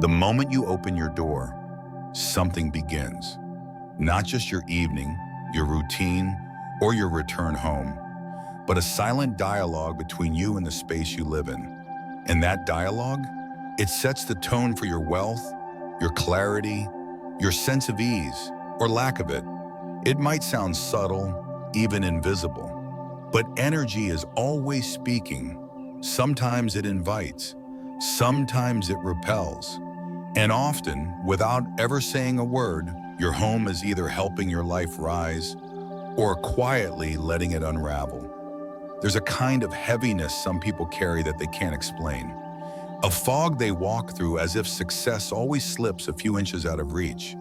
The moment you open your door, something begins. Not just your evening, your routine, or your return home, but a silent dialogue between you and the space you live in. And that dialogue, it sets the tone for your wealth, your clarity, your sense of ease, or lack of it. It might sound subtle, even invisible, but energy is always speaking. Sometimes it invites, sometimes it repels, and often, without ever saying a word, your home is either helping your life rise or quietly letting it unravel. There's a kind of heaviness some people carry that they can't explain. A fog they walk through as if success always slips a few inches out of reach.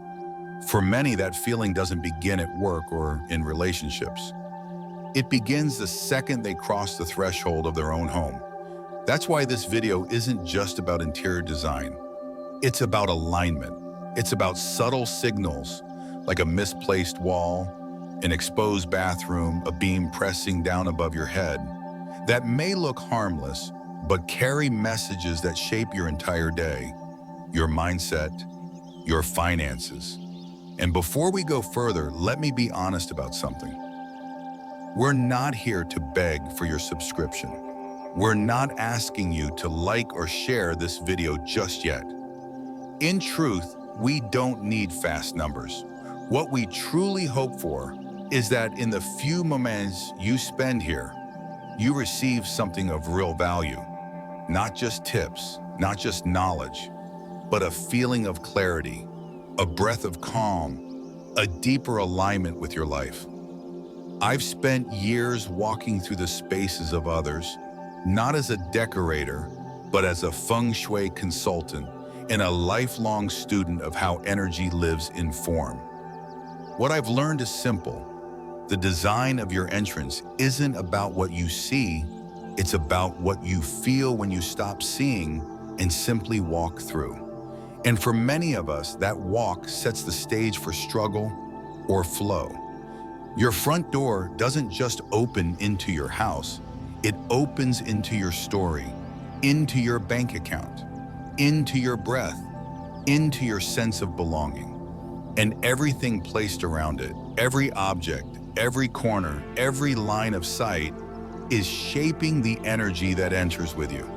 For many, that feeling doesn't begin at work or in relationships. It begins the second they cross the threshold of their own home. That's why this video isn't just about interior design. It's about alignment. It's about subtle signals, like a misplaced wall, an exposed bathroom, a beam pressing down above your head, that may look harmless, but carry messages that shape your entire day, your mindset, your finances. And before we go further, let me be honest about something. We're not here to beg for your subscription. We're not asking you to like or share this video just yet. In truth, we don't need fast numbers. What we truly hope for is that in the few moments you spend here, you receive something of real value. Not just tips, not just knowledge, but a feeling of clarity, a breath of calm, a deeper alignment with your life. I've spent years walking through the spaces of others, not as a decorator, but as a Feng Shui consultant and a lifelong student of how energy lives in form. What I've learned is simple. The design of your entrance isn't about what you see, it's about what you feel when you stop seeing and simply walk through. And for many of us, that walk sets the stage for struggle or flow. Your front door doesn't just open into your house, it opens into your story, into your bank account, into your breath, into your sense of belonging. And everything placed around it, every object, every corner, every line of sight is shaping the energy that enters with you.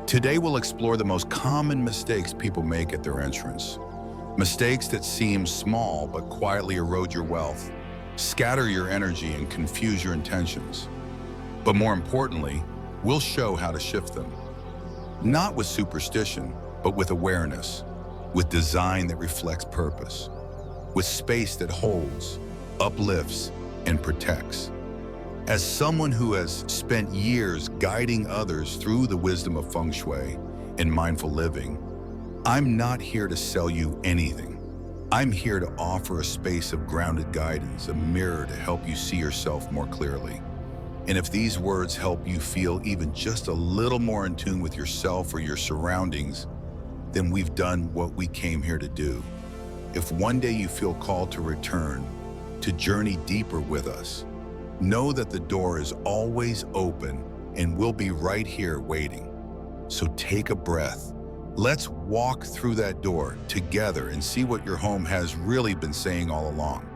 Today we'll explore the most common mistakes people make at their entrance. Mistakes that seem small but quietly erode your wealth, scatter your energy and confuse your intentions. But more importantly, we'll show how to shift them. Not with superstition, but with awareness, with design that reflects purpose, with space that holds, uplifts, and protects. As someone who has spent years guiding others through the wisdom of Feng Shui and mindful living, I'm not here to sell you anything. I'm here to offer a space of grounded guidance, a mirror to help you see yourself more clearly. And if these words help you feel even just a little more in tune with yourself or your surroundings, then we've done what we came here to do. If one day you feel called to return, to journey deeper with us, know that the door is always open and we'll be right here waiting. So take a breath. Let's walk through that door together and see what your home has really been saying all along.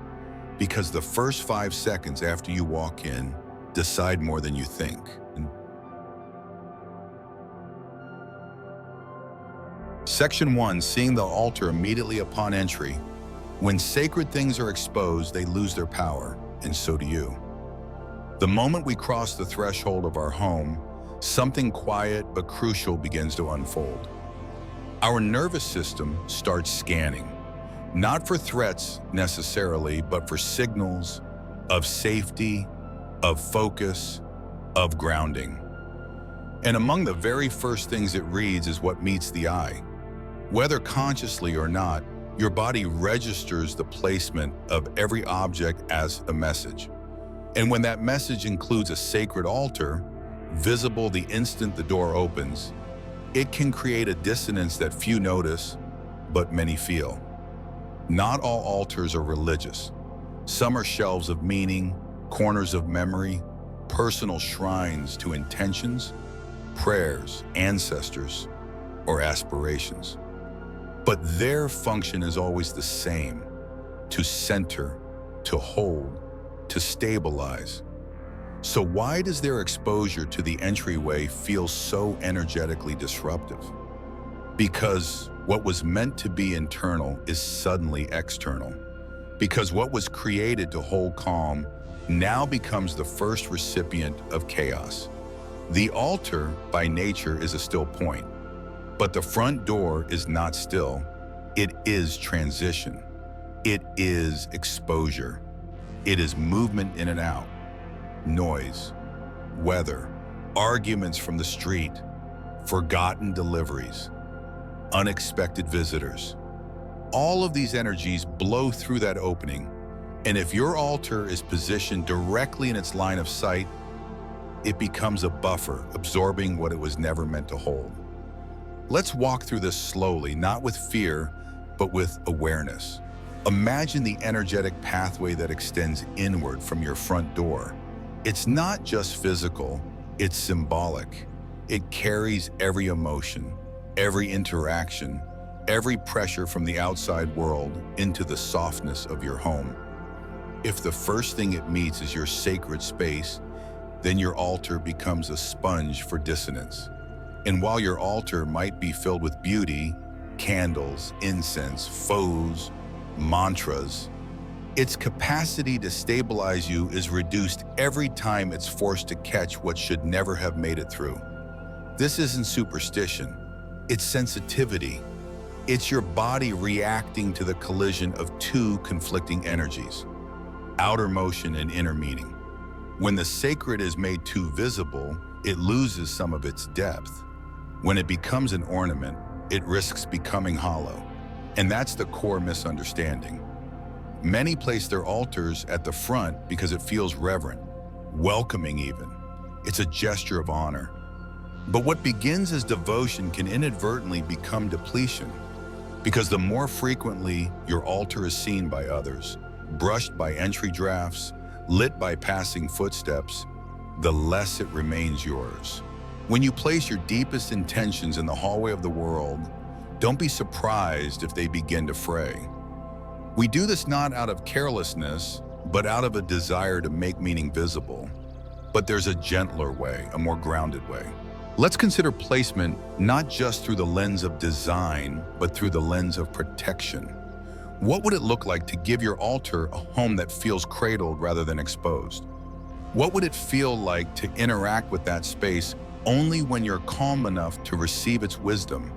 Because the first 5 seconds after you walk in decide more than you think. Section 1, seeing the altar immediately upon entry. When sacred things are exposed, they lose their power, and so do you. The moment we cross the threshold of our home, something quiet but crucial begins to unfold. Our nervous system starts scanning, not for threats necessarily, but for signals of safety, of focus, of grounding. And among the very first things it reads is what meets the eye. Whether consciously or not, your body registers the placement of every object as a message. And when that message includes a sacred altar, visible the instant the door opens, it can create a dissonance that few notice, but many feel. Not all altars are religious. Some are shelves of meaning, corners of memory, personal shrines to intentions, prayers, ancestors, or aspirations. but their function is always the same: to center, to hold, to stabilize. So why does their exposure to the entryway feel so energetically disruptive? Because what was meant to be internal is suddenly external. Because what was created to hold calm now becomes the first recipient of chaos. The altar, by nature, is a still point, but the front door is not still. It is transition. It is exposure. It is movement in and out, noise, weather, arguments from the street, forgotten deliveries, unexpected visitors. All of these energies blow through that opening, and if your altar is positioned directly in its line of sight, it becomes a buffer, absorbing what it was never meant to hold. Let's walk through this slowly, not with fear, but with awareness. Imagine the energetic pathway that extends inward from your front door. It's not just physical, it's symbolic. It carries every emotion, every interaction, every pressure from the outside world into the softness of your home. If the first thing it meets is your sacred space, then your altar becomes a sponge for dissonance. And while your altar might be filled with beauty, candles, incense, faux, mantras, its capacity to stabilize you is reduced every time it's forced to catch what should never have made it through. This isn't superstition, it's sensitivity. It's your body reacting to the collision of two conflicting energies, outer motion and inner meaning. When the sacred is made too visible, it loses some of its depth. When it becomes an ornament, it risks becoming hollow. And that's the core misunderstanding. Many place their altars at the front because it feels reverent, welcoming even. It's a gesture of honor. But what begins as devotion can inadvertently become depletion, because the more frequently your altar is seen by others, brushed by entry drafts, lit by passing footsteps, the less it remains yours. When you place your deepest intentions in the hallway of the world, don't be surprised if they begin to fray. We do this not out of carelessness, but out of a desire to make meaning visible. But there's a gentler way, a more grounded way. Let's consider placement not just through the lens of design, but through the lens of protection. What would it look like to give your altar a home that feels cradled rather than exposed? What would it feel like to interact with that space only when you're calm enough to receive its wisdom?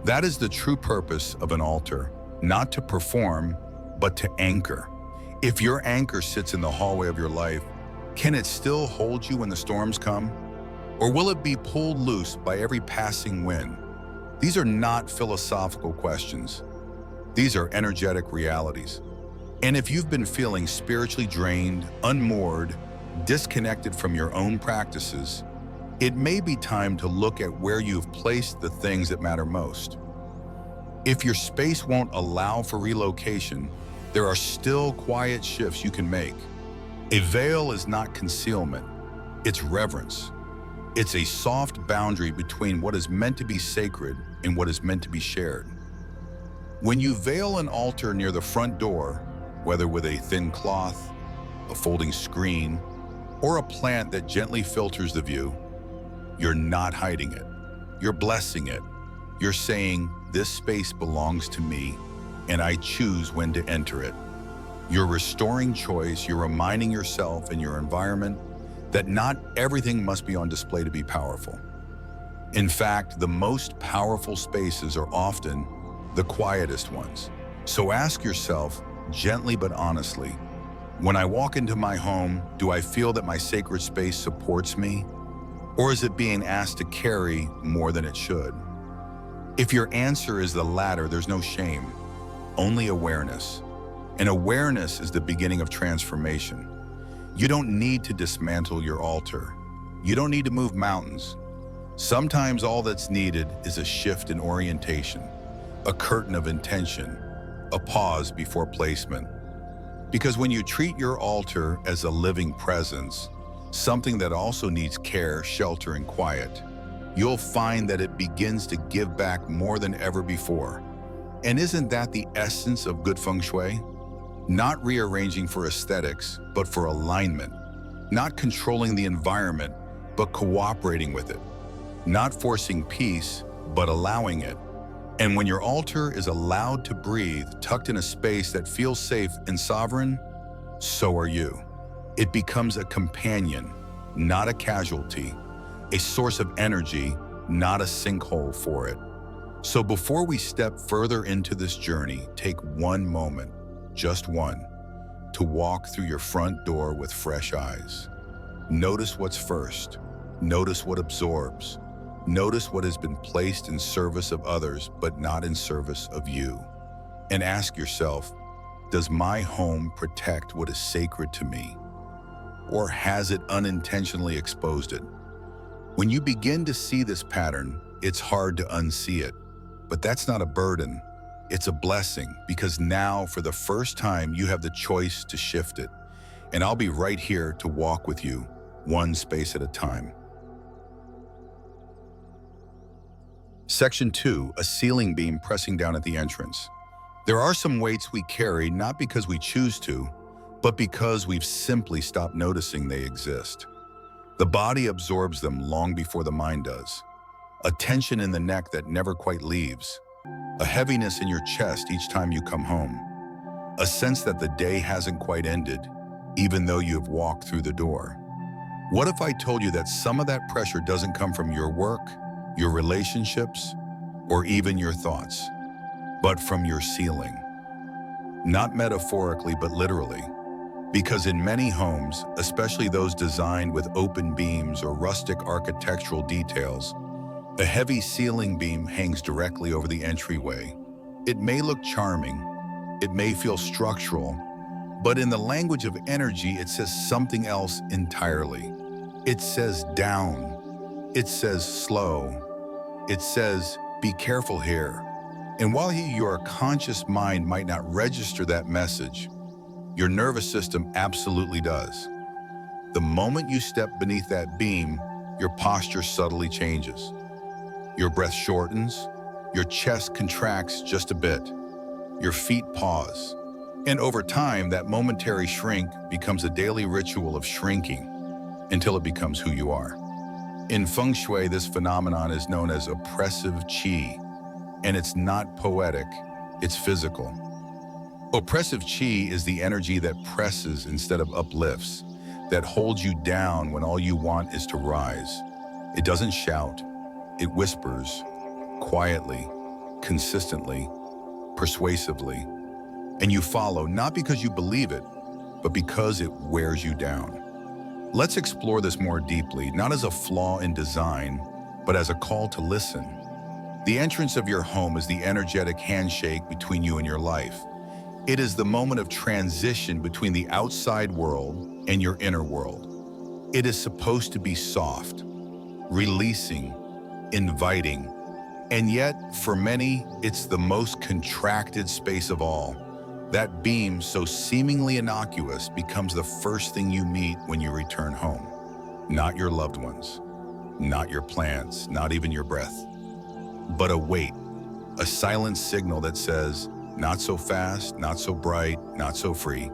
That is the true purpose of an altar, not to perform, but to anchor. If your anchor sits in the hallway of your life, can it still hold you when the storms come? Or will it be pulled loose by every passing wind? These are not philosophical questions. These are energetic realities. And if you've been feeling spiritually drained, unmoored, disconnected from your own practices, it may be time to look at where you've placed the things that matter most. If your space won't allow for relocation, there are still quiet shifts you can make. A veil is not concealment, it's reverence. It's a soft boundary between what is meant to be sacred and what is meant to be shared. When you veil an altar near the front door, whether with a thin cloth, a folding screen, or a plant that gently filters the view, you're not hiding it. You're blessing it. You're saying, this space belongs to me, and I choose when to enter it. You're restoring choice. You're reminding yourself and your environment that not everything must be on display to be powerful. In fact, the most powerful spaces are often the quietest ones. So ask yourself, gently but honestly, when I walk into my home, do I feel that my sacred space supports me? Or is it being asked to carry more than it should? If your answer is the latter, there's no shame, only awareness. And awareness is the beginning of transformation. You don't need to dismantle your altar. You don't need to move mountains. Sometimes all that's needed is a shift in orientation, a curtain of intention, a pause before placement. Because when you treat your altar as a living presence, something that also needs care, shelter, and quiet, you'll find that it begins to give back more than ever before. And isn't that the essence of good Feng Shui? Not rearranging for aesthetics, but for alignment. Not controlling the environment, but cooperating with it. Not forcing peace, but allowing it. And when your altar is allowed to breathe, tucked in a space that feels safe and sovereign, so are you. It becomes a companion, not a casualty, a source of energy, not a sinkhole for it. So before we step further into this journey, take one moment, just one, to walk through your front door with fresh eyes. Notice what's first. Notice what absorbs. Notice what has been placed in service of others, but not in service of you. And ask yourself, does my home protect what is sacred to me? Or has it unintentionally exposed it? When you begin to see this pattern, it's hard to unsee it. But that's not a burden. It's a blessing, because now, for the first time, you have the choice to shift it. And I'll be right here to walk with you, one space at a time. Section 2, a ceiling beam pressing down at the entrance. There are some weights we carry not because we choose to, but because we've simply stopped noticing they exist. The body absorbs them long before the mind does. A tension in the neck that never quite leaves. A heaviness in your chest each time you come home. A sense that the day hasn't quite ended, even though you've walked through the door. What if I told you that some of that pressure doesn't come from your work, your relationships, or even your thoughts, but from your ceiling? Not metaphorically, but literally. Because in many homes, especially those designed with open beams or rustic architectural details, a heavy ceiling beam hangs directly over the entryway. It may look charming, it may feel structural, but in the language of energy, it says something else entirely. It says down, it says slow, it says be careful here. And while your conscious mind might not register that message, your nervous system absolutely does. The moment you step beneath that beam, your posture subtly changes. Your breath shortens, your chest contracts just a bit, your feet pause. And over time, that momentary shrink becomes a daily ritual of shrinking until it becomes who you are. In Feng Shui, this phenomenon is known as oppressive qi, and it's not poetic, it's physical. Oppressive qi is the energy that presses instead of uplifts, that holds you down when all you want is to rise. It doesn't shout, it whispers, quietly, consistently, persuasively. And you follow not because you believe it, but because it wears you down. Let's explore this more deeply, not as a flaw in design, but as a call to listen. The entrance of your home is the energetic handshake between you and your life. It is the moment of transition between the outside world and your inner world. It is supposed to be soft, releasing, inviting, and yet, for many, it's the most contracted space of all. That beam, so seemingly innocuous, becomes the first thing you meet when you return home. Not your loved ones, not your plans, not even your breath, but a weight, a silent signal that says, not so fast, not so bright, not so free.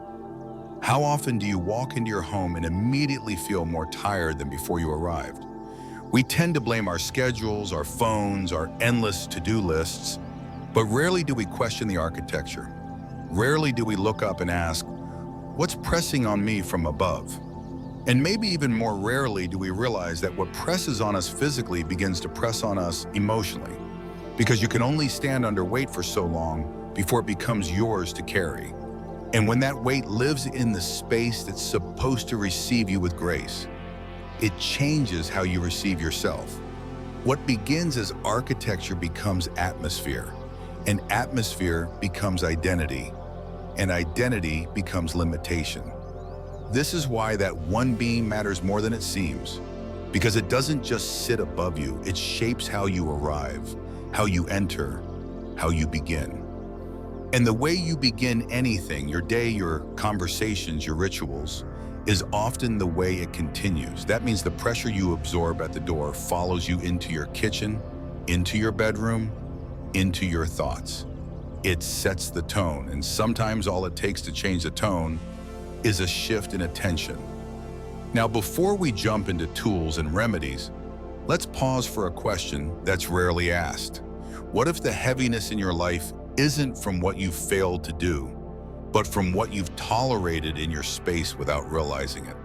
How often do you walk into your home and immediately feel more tired than before you arrived? We tend to blame our schedules, our phones, our endless to-do lists, but rarely do we question the architecture. Rarely do we look up and ask, what's pressing on me from above? And maybe even more rarely do we realize that what presses on us physically begins to press on us emotionally, because you can only stand under weight for so long before it becomes yours to carry. And when that weight lives in the space that's supposed to receive you with grace, it changes how you receive yourself. What begins as architecture becomes atmosphere, and atmosphere becomes identity, and identity becomes limitation. This is why that one beam matters more than it seems, because it doesn't just sit above you, it shapes how you arrive, how you enter, how you begin. And the way you begin anything, your day, your conversations, your rituals, is often the way it continues. That means the pressure you absorb at the door follows you into your kitchen, into your bedroom, into your thoughts. It sets the tone, and sometimes all it takes to change the tone is a shift in attention. Now, before we jump into tools and remedies, let's pause for a question that's rarely asked. What if the heaviness in your life isn't from what you've failed to do, but from what you've tolerated in your space without realizing it?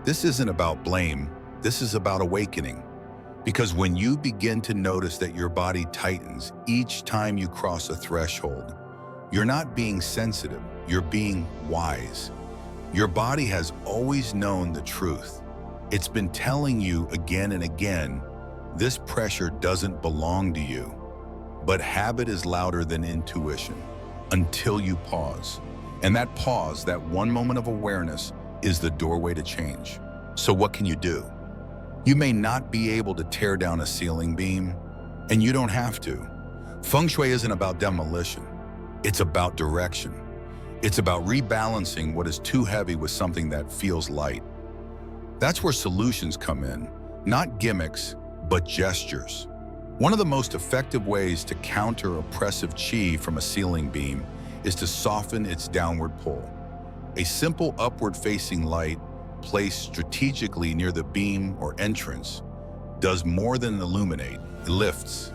This isn't about blame, this is about awakening. Because when you begin to notice that your body tightens each time you cross a threshold, you're not being sensitive, you're being wise. Your body has always known the truth. It's been telling you again and again, this pressure doesn't belong to you. But habit is louder than intuition until you pause. And that pause, that one moment of awareness, is the doorway to change. So what can you do? You may not be able to tear down a ceiling beam, and you don't have to. Feng Shui isn't about demolition. It's about direction. It's about rebalancing what is too heavy with something that feels light. That's where solutions come in, not gimmicks, but gestures. One of the most effective ways to counter oppressive chi from a ceiling beam is to soften its downward pull. A simple upward-facing light placed strategically near the beam or entrance does more than illuminate. It lifts.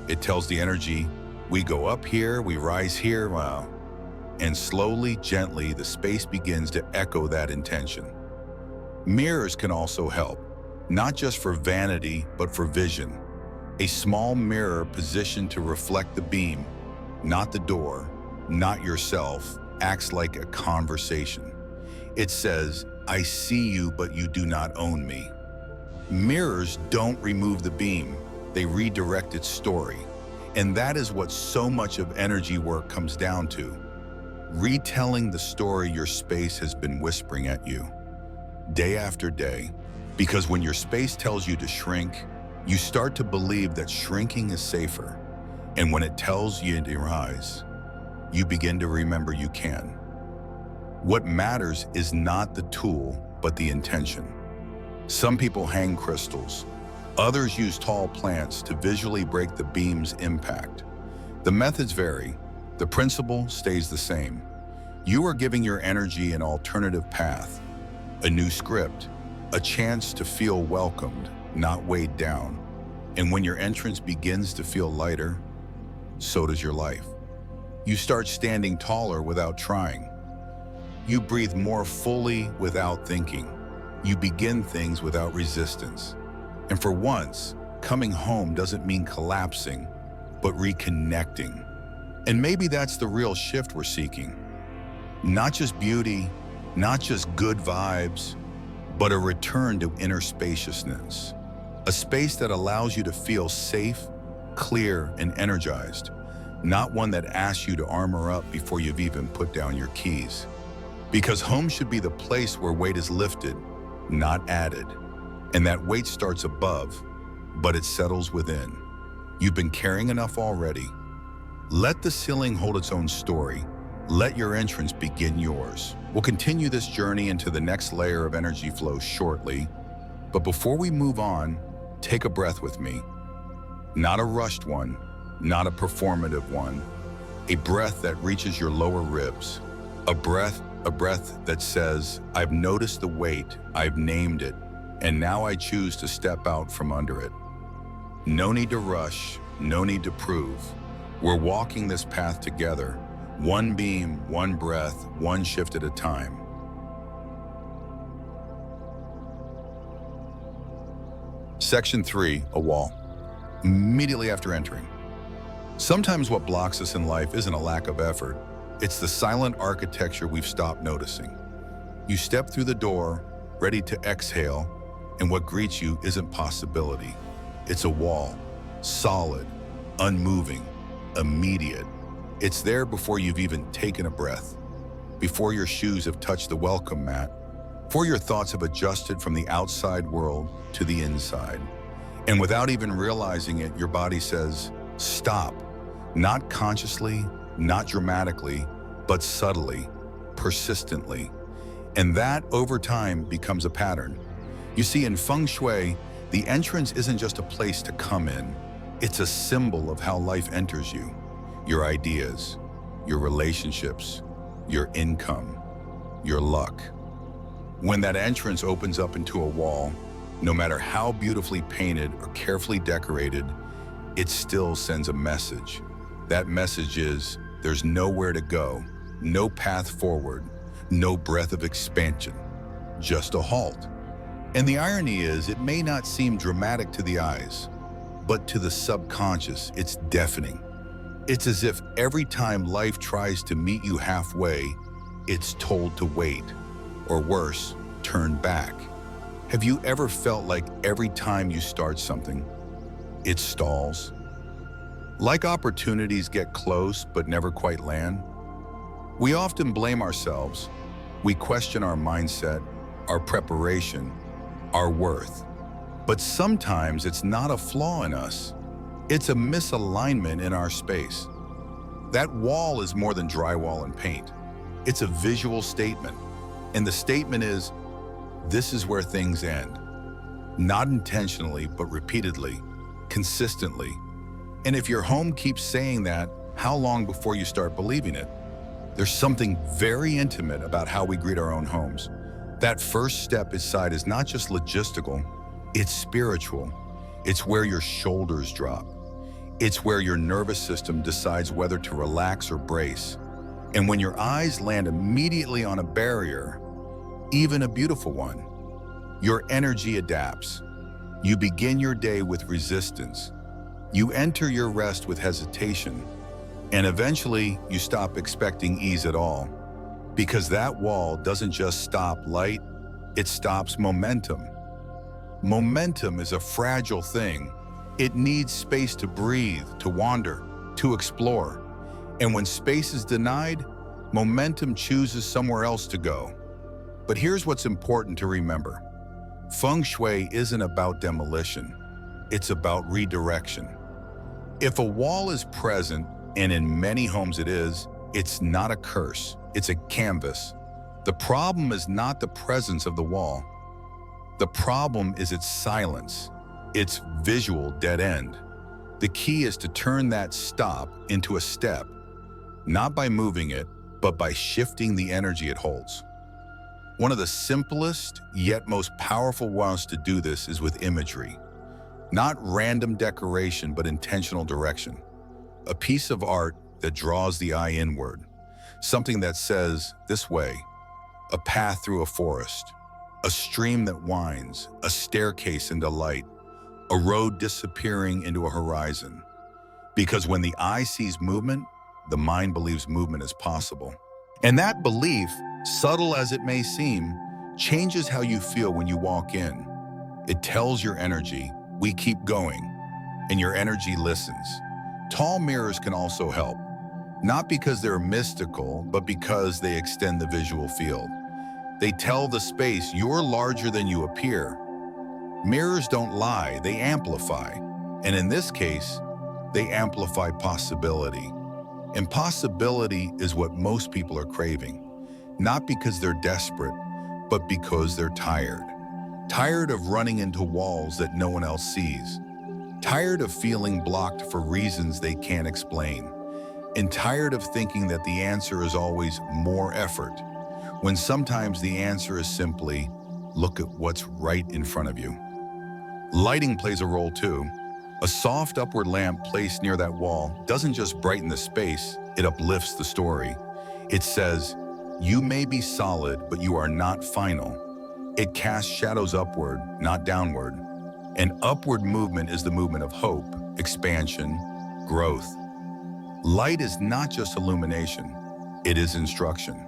It tells the energy, we go up here, we rise here, wow. And slowly, gently, the space begins to echo that intention. Mirrors can also help, not just for vanity, but for vision. A small mirror positioned to reflect the beam, not the door, not yourself, acts like a conversation. It says, I see you, but you do not own me. Mirrors don't remove the beam, they redirect its story. And that is what so much of energy work comes down to. Retelling the story your space has been whispering at you, day after day. Because when your space tells you to shrink, you start to believe that shrinking is safer. And when it tells you to rise, you begin to remember you can. What matters is not the tool, but the intention. Some people hang crystals. Others use tall plants to visually break the beam's impact. The methods vary. The principle stays the same. You are giving your energy an alternative path, a new script, a chance to feel welcomed, not weighed down. And when your entrance begins to feel lighter, so does your life. You start standing taller without trying. You breathe more fully without thinking. You begin things without resistance. And for once, coming home doesn't mean collapsing, but reconnecting. And maybe that's the real shift we're seeking. Not just beauty, not just good vibes, but a return to inner spaciousness. A space that allows you to feel safe, clear, and energized. Not one that asks you to armor up before you've even put down your keys. Because home should be the place where weight is lifted, not added. And that weight starts above, but it settles within. You've been carrying enough already. Let the ceiling hold its own story. Let your entrance begin yours. We'll continue this journey into the next layer of energy flow shortly. But before we move on, take a breath with me. Not a rushed one, not a performative one. A breath that reaches your lower ribs. A breath that says, I've noticed the weight, I've named it, and now I choose to step out from under it. No need to rush, no need to prove. We're walking this path together, one beam, one breath, one shift at a time. Section 3, a wall. Immediately after entering. Sometimes what blocks us in life isn't a lack of effort, it's the silent architecture we've stopped noticing. You step through the door, ready to exhale, and what greets you isn't possibility. It's a wall, solid, unmoving, immediate. It's there before you've even taken a breath, before your shoes have touched the welcome mat, before your thoughts have adjusted from the outside world to the inside. And without even realizing it, your body says, stop. Not consciously, not dramatically, but subtly, persistently. And that, over time, becomes a pattern. You see, in Feng Shui, the entrance isn't just a place to come in. It's a symbol of how life enters you. Your ideas, your relationships, your income, your luck. When that entrance opens up into a wall, no matter how beautifully painted or carefully decorated, it still sends a message. That message is, there's nowhere to go, no path forward, no breath of expansion, just a halt. And the irony is, it may not seem dramatic to the eyes, but to the subconscious, it's deafening. It's as if every time life tries to meet you halfway, it's told to wait, or worse, turn back. Have you ever felt like every time you start something, it stalls? Like opportunities get close but never quite land? We often blame ourselves. We question our mindset, our preparation, our worth. But sometimes it's not a flaw in us. It's a misalignment in our space. That wall is more than drywall and paint. It's a visual statement. And the statement is, this is where things end. Not intentionally, but repeatedly, consistently. And if your home keeps saying that, how long before you start believing it? There's something very intimate about how we greet our own homes. That first step inside is not just logistical, it's spiritual. It's where your shoulders drop. It's where your nervous system decides whether to relax or brace. And when your eyes land immediately on a barrier, even a beautiful one, your energy adapts. You begin your day with resistance. You enter your rest with hesitation. And eventually, you stop expecting ease at all. Because that wall doesn't just stop light, it stops momentum. Momentum is a fragile thing. It needs space to breathe, to wander, to explore. And when space is denied, momentum chooses somewhere else to go. But here's what's important to remember. Feng Shui isn't about demolition. It's about redirection. If a wall is present, and in many homes it is, it's not a curse, it's a canvas. The problem is not the presence of the wall. The problem is its silence, its visual dead end. The key is to turn that stop into a step, not by moving it, but by shifting the energy it holds. One of the simplest yet most powerful ways to do this is with imagery. Not random decoration, but intentional direction. A piece of art that draws the eye inward. Something that says, this way, a path through a forest, a stream that winds, a staircase into light, a road disappearing into a horizon. Because when the eye sees movement, the mind believes movement is possible. And that belief, subtle as it may seem, changes how you feel when you walk in. It tells your energy, we keep going, and your energy listens. Tall mirrors can also help, not because they're mystical, but because they extend the visual field. They tell the space you're larger than you appear. Mirrors don't lie, they amplify. And in this case, they amplify possibility. And possibility is what most people are craving, not because they're desperate, but because they're tired. Tired of running into walls that no one else sees. Tired of feeling blocked for reasons they can't explain. And tired of thinking that the answer is always more effort, when sometimes the answer is simply, look at what's right in front of you. Lighting plays a role too. A soft upward lamp placed near that wall doesn't just brighten the space, it uplifts the story. It says, you may be solid, but you are not final. It casts shadows upward, not downward. And upward movement is the movement of hope, expansion, growth. Light is not just illumination, it is instruction.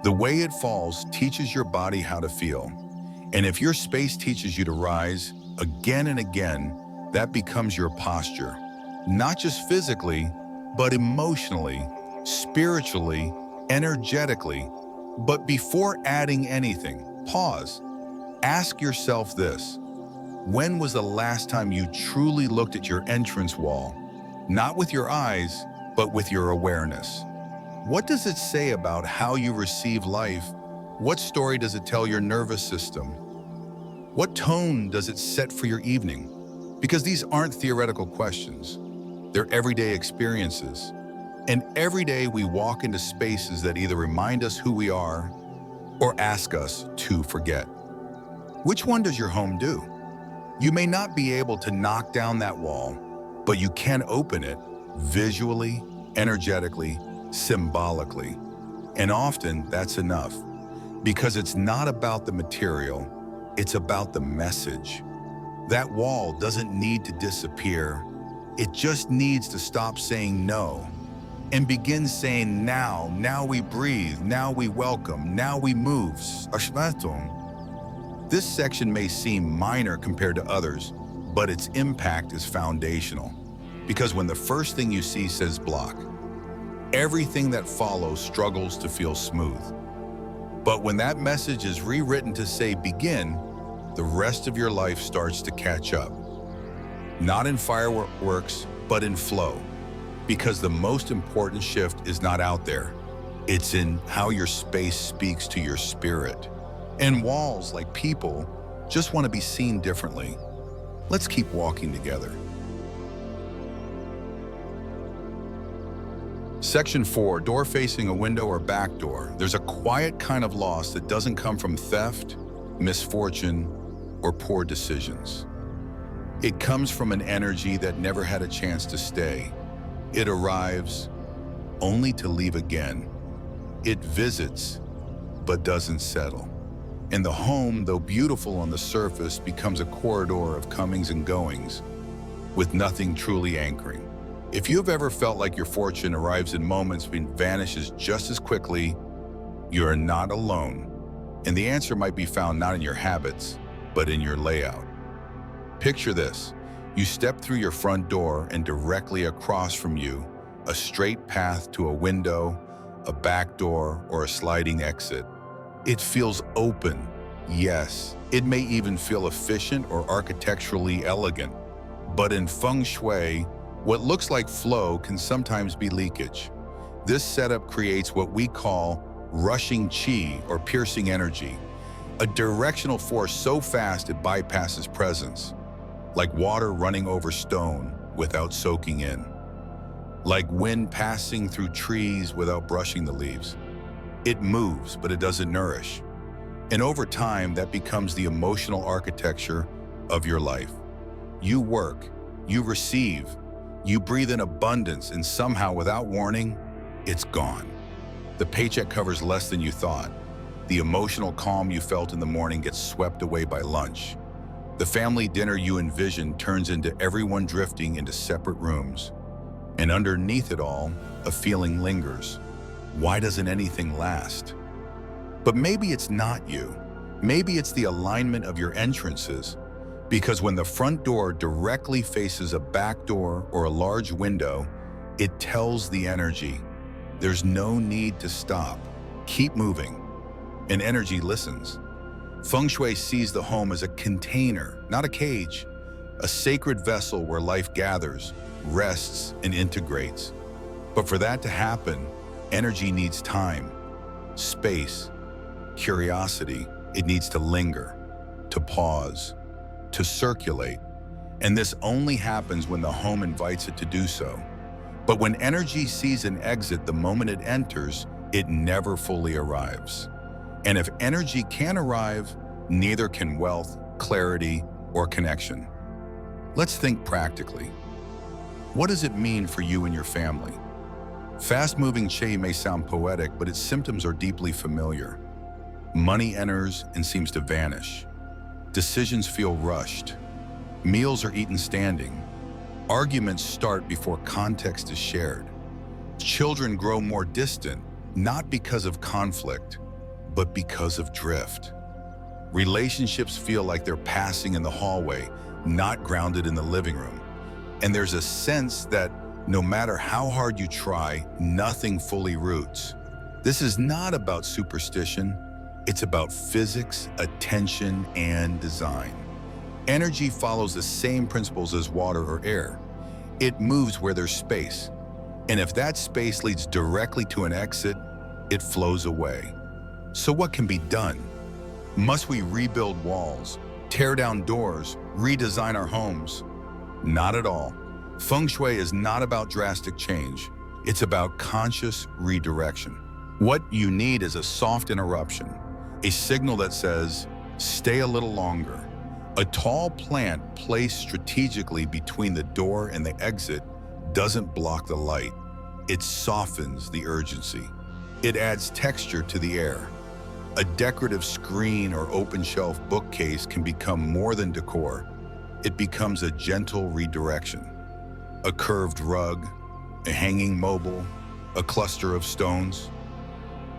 The way it falls teaches your body how to feel. And if your space teaches you to rise, again and again, that becomes your posture. Not just physically, but emotionally, spiritually, energetically. But before adding anything, pause. Ask yourself this. When was the last time you truly looked at your entrance wall? Not with your eyes, but with your awareness. What does it say about how you receive life What story does it tell your nervous system? What tone does it set for your evening? Because these aren't theoretical questions. They're everyday experiences. And every day we walk into spaces that either remind us who we are or ask us to forget. Which one does your home do? You may not be able to knock down that wall, but you can open it visually, energetically, symbolically. And often that's enough, because it's not about the material, it's about the message. That wall doesn't need to disappear. It just needs to stop saying no and begin saying now. Now we breathe, now we welcome, now we move. This section may seem minor compared to others, but its impact is foundational. Because when the first thing you see says block, everything that follows struggles to feel smooth. But when that message is rewritten to say begin, the rest of your life starts to catch up. Not in fireworks, but in flow. Because the most important shift is not out there. It's in how your space speaks to your spirit. And walls, like people, just want to be seen differently. Let's keep walking together. Section 4, door facing a window or back door. There's a quiet kind of loss that doesn't come from theft, misfortune, or poor decisions. It comes from an energy that never had a chance to stay. It arrives only to leave again. It visits, but doesn't settle. And the home, though beautiful on the surface, becomes a corridor of comings and goings, with nothing truly anchoring. If you've ever felt like your fortune arrives in moments and vanishes just as quickly, you are not alone. And the answer might be found not in your habits, but in your layout. Picture this. You step through your front door and directly across from you, a straight path to a window, a back door, or a sliding exit. It feels open, yes. It may even feel efficient or architecturally elegant. But in Feng Shui, what looks like flow can sometimes be leakage. This setup creates what we call rushing qi or piercing energy, a directional force so fast it bypasses presence, like water running over stone without soaking in, like wind passing through trees without brushing the leaves. It moves, but it doesn't nourish. And over time, that becomes the emotional architecture of your life. You work, you receive, you breathe in abundance, and somehow, without warning, it's gone. The paycheck covers less than you thought. The emotional calm you felt in the morning gets swept away by lunch. The family dinner you envisioned turns into everyone drifting into separate rooms. And underneath it all, a feeling lingers. Why doesn't anything last? But maybe it's not you. Maybe it's the alignment of your entrances. Because when the front door directly faces a back door or a large window, it tells the energy, there's no need to stop. Keep moving. And energy listens. Feng Shui sees the home as a container, not a cage, a sacred vessel where life gathers, rests, and integrates. But for that to happen, energy needs time, space, curiosity. It needs to linger, to pause, to circulate. And this only happens when the home invites it to do so. But when energy sees an exit the moment it enters, it never fully arrives. And if energy can arrive, neither can wealth, clarity, or connection. Let's think practically. What does it mean for you and your family? Fast-moving qi may sound poetic, but its symptoms are deeply familiar. Money enters and seems to vanish. Decisions feel rushed. Meals are eaten standing. Arguments start before context is shared. Children grow more distant, not because of conflict, but because of drift. Relationships feel like they're passing in the hallway, not grounded in the living room. And there's a sense that no matter how hard you try, nothing fully roots. This is not about superstition. It's about physics, attention, and design. Energy follows the same principles as water or air. It moves where there's space. And if that space leads directly to an exit, it flows away. So what can be done? Must we rebuild walls, tear down doors, redesign our homes? Not at all. Feng Shui is not about drastic change. It's about conscious redirection. What you need is a soft interruption, a signal that says, stay a little longer. A tall plant placed strategically between the door and the exit doesn't block the light. It softens the urgency. It adds texture to the air. A decorative screen or open shelf bookcase can become more than decor. It becomes a gentle redirection. A curved rug, a hanging mobile, a cluster of stones.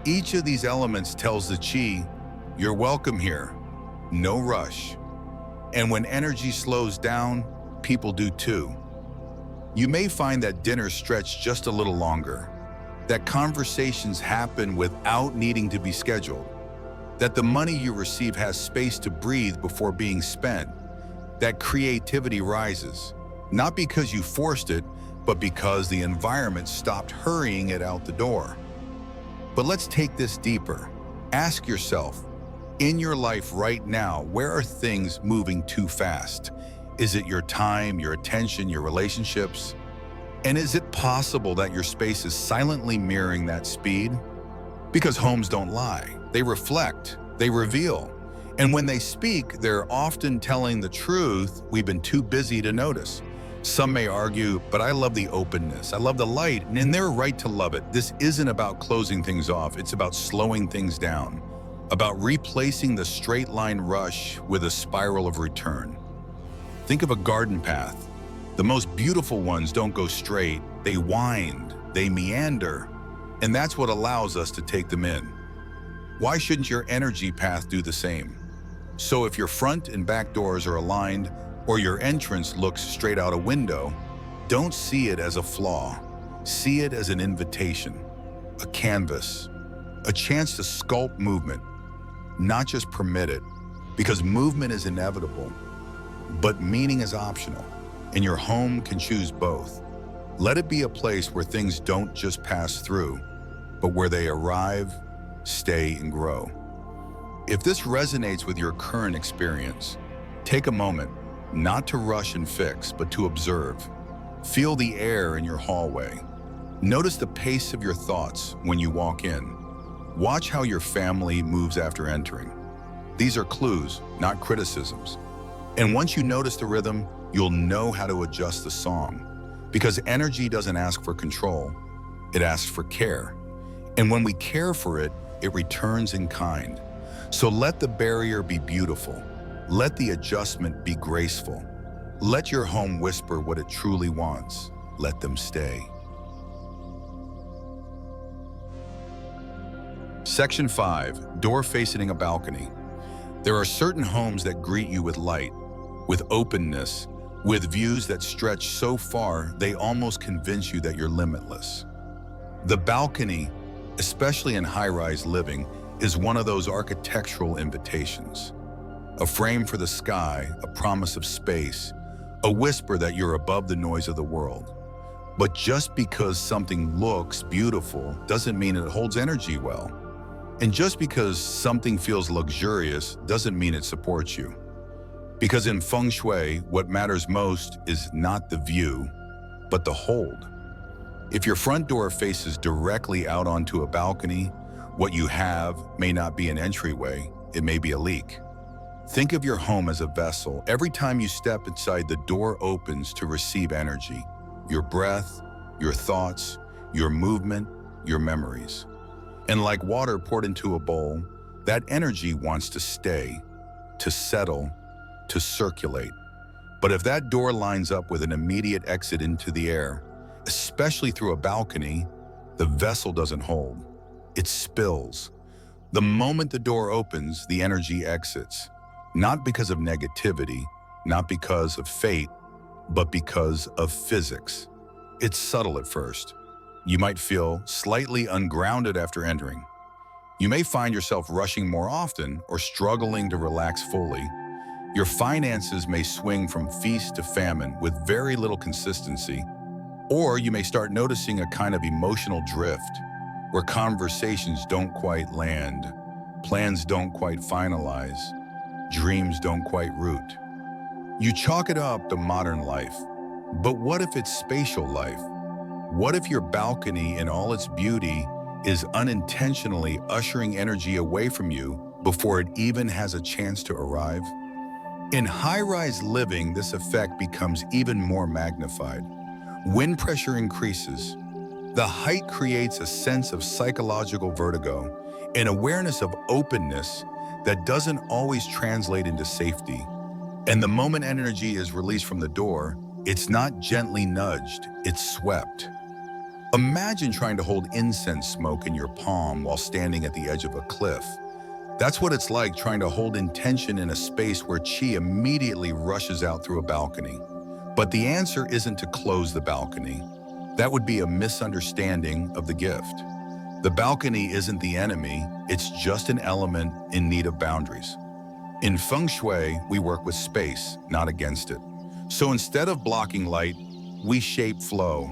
Each of these elements tells the chi, you're welcome here, no rush. And when energy slows down, people do too. You may find that dinners stretch just a little longer, that conversations happen without needing to be scheduled, that the money you receive has space to breathe before being spent, that creativity rises, not because you forced it, but because the environment stopped hurrying it out the door. But let's take this deeper. Ask yourself, in your life right now, where are things moving too fast? Is it your time, your attention, your relationships? And is it possible that your space is silently mirroring that speed? Because homes don't lie. They reflect, they reveal. And when they speak, they're often telling the truth we've been too busy to notice. Some may argue, but I love the openness. I love the light, and they're right to love it. This isn't about closing things off. It's about slowing things down, about replacing the straight line rush with a spiral of return. Think of a garden path. The most beautiful ones don't go straight. They wind, they meander, and that's what allows us to take them in. Why shouldn't your energy path do the same? So if your front and back doors are aligned, or your entrance looks straight out a window, don't see it as a flaw. See it as an invitation, a canvas, a chance to sculpt movement, not just permit it, because movement is inevitable, but meaning is optional, and your home can choose both. Let it be a place where things don't just pass through, but where they arrive, stay, and grow. If this resonates with your current experience, take a moment, not to rush and fix, but to observe. Feel the air in your hallway. Notice the pace of your thoughts when you walk in. Watch how your family moves after entering. These are clues, not criticisms. And once you notice the rhythm, you'll know how to adjust the song. Because energy doesn't ask for control, it asks for care. And when we care for it, it returns in kind. So let the barrier be beautiful. Let the adjustment be graceful. Let your home whisper what it truly wants. Let them stay. Section 5, door facing a balcony. There are certain homes that greet you with light, with openness, with views that stretch so far they almost convince you that you're limitless. The balcony, especially in high-rise living, is one of those architectural invitations. A frame for the sky, a promise of space, a whisper that you're above the noise of the world. But just because something looks beautiful doesn't mean it holds energy well. And just because something feels luxurious doesn't mean it supports you. Because in Feng Shui, what matters most is not the view, but the hold. If your front door faces directly out onto a balcony, what you have may not be an entryway, it may be a leak. Think of your home as a vessel. Every time you step inside, the door opens to receive energy. Your breath, your thoughts, your movement, your memories. And like water poured into a bowl, that energy wants to stay, to settle, to circulate. But if that door lines up with an immediate exit into the air, especially through a balcony, the vessel doesn't hold. It spills. The moment the door opens, the energy exits. Not because of negativity, not because of fate, but because of physics. It's subtle at first. You might feel slightly ungrounded after entering. You may find yourself rushing more often or struggling to relax fully. Your finances may swing from feast to famine with very little consistency. Or you may start noticing a kind of emotional drift where conversations don't quite land, Plans don't quite finalize. Dreams don't quite root. You chalk it up to modern life. But what if it's spatial life? What if your balcony in all its beauty is unintentionally ushering energy away from you before it even has a chance to arrive? In high-rise living, this effect becomes even more magnified. Wind pressure increases. The height creates a sense of psychological vertigo, an awareness of openness that doesn't always translate into safety. And the moment energy is released from the door, it's not gently nudged, it's swept. Imagine trying to hold incense smoke in your palm while standing at the edge of a cliff. That's what it's like trying to hold intention in a space where chi immediately rushes out through a balcony. But the answer isn't to close the balcony. That would be a misunderstanding of the gift. The balcony isn't the enemy, it's just an element in need of boundaries. In Feng Shui, we work with space, not against it. So instead of blocking light, we shape flow.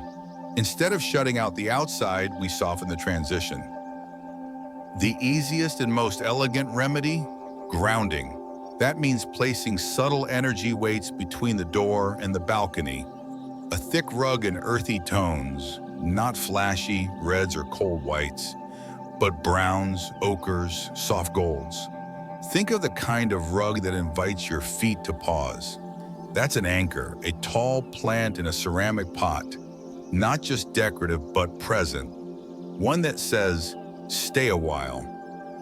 Instead of shutting out the outside, we soften the transition. The easiest and most elegant remedy? Grounding. That means placing subtle energy weights between the door and the balcony. A thick rug in earthy tones, not flashy reds or cold whites, but browns, ochres, soft golds. Think of the kind of rug that invites your feet to pause. That's an anchor, a tall plant in a ceramic pot, not just decorative but present. One that says, stay a while.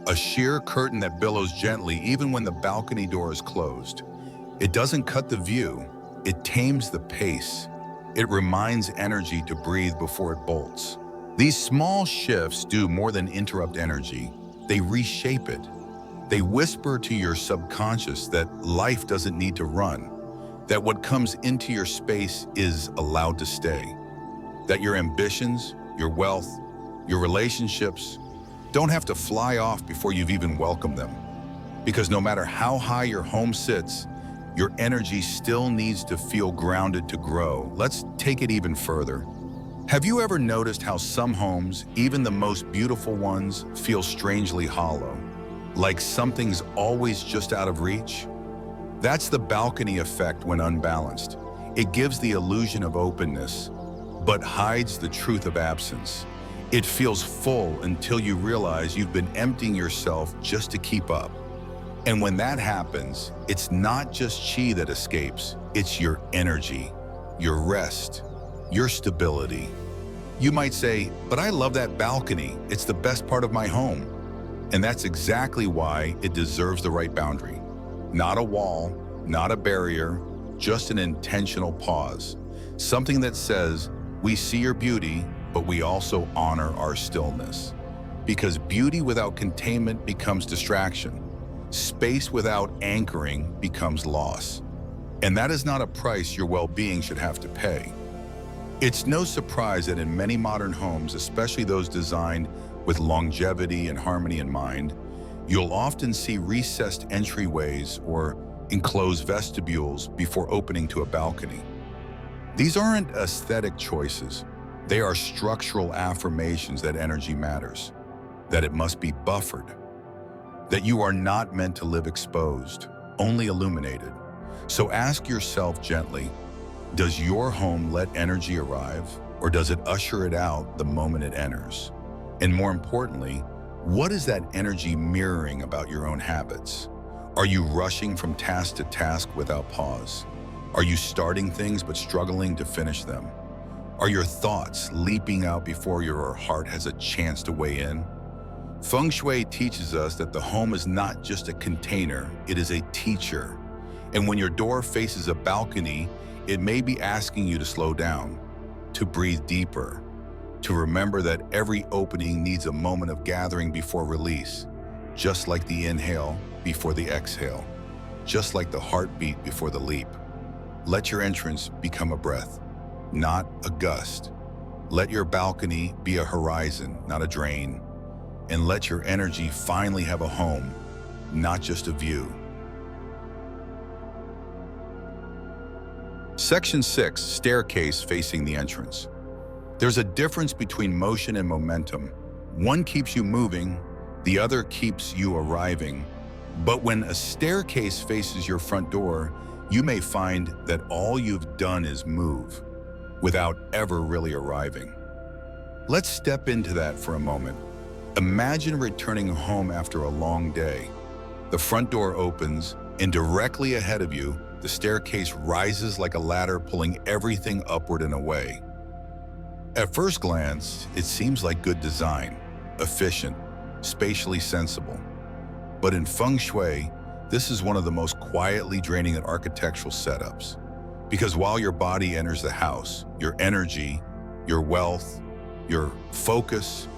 A sheer curtain that billows gently even when the balcony door is closed. It doesn't cut the view, it tames the pace. It reminds energy to breathe before it bolts. These small shifts do more than interrupt energy. They reshape it. They whisper to your subconscious that life doesn't need to run, that what comes into your space is allowed to stay, that your ambitions, your wealth, your relationships don't have to fly off before you've even welcomed them. Because no matter how high your home sits, your energy still needs to feel grounded to grow. Let's take it even further. Have you ever noticed how some homes, even the most beautiful ones, feel strangely hollow? Like something's always just out of reach? That's the balcony effect when unbalanced. It gives the illusion of openness, but hides the truth of absence. It feels full until you realize you've been emptying yourself just to keep up. And when that happens, it's not just chi that escapes, it's your energy, your rest, your stability. You might say, but I love that balcony. It's the best part of my home. And that's exactly why it deserves the right boundary. Not a wall, not a barrier, just an intentional pause. Something that says, we see your beauty, but we also honor our stillness. Because beauty without containment becomes distraction. Space without anchoring becomes loss. And that is not a price your well-being should have to pay. It's no surprise that in many modern homes, especially those designed with longevity and harmony in mind, you'll often see recessed entryways or enclosed vestibules before opening to a balcony. These aren't aesthetic choices. They are structural affirmations that energy matters, that it must be buffered, that you are not meant to live exposed, only illuminated. So ask yourself gently, does your home let energy arrive, or does it usher it out the moment it enters? And more importantly, what is that energy mirroring about your own habits? Are you rushing from task to task without pause? Are you starting things but struggling to finish them? Are your thoughts leaping out before your heart has a chance to weigh in? Feng Shui teaches us that the home is not just a container, it is a teacher. And when your door faces a balcony, it may be asking you to slow down, to breathe deeper, to remember that every opening needs a moment of gathering before release, just like the inhale before the exhale, just like the heartbeat before the leap. Let your entrance become a breath, not a gust. Let your balcony be a horizon, not a drain. And let your energy finally have a home, not just a view. Section 6, staircase facing the entrance. There's a difference between motion and momentum. One keeps you moving, The other keeps you arriving. But when a staircase faces your front door, you may find that all you've done is move without ever really arriving. Let's step into that for a moment. Imagine returning home after a long day. The front door opens, and directly ahead of you, the staircase rises like a ladder, pulling everything upward and away. At first glance, it seems like good design, efficient, spatially sensible. But in Feng Shui, this is one of the most quietly draining architectural setups. Because while your body enters the house, your energy, your wealth, your focus,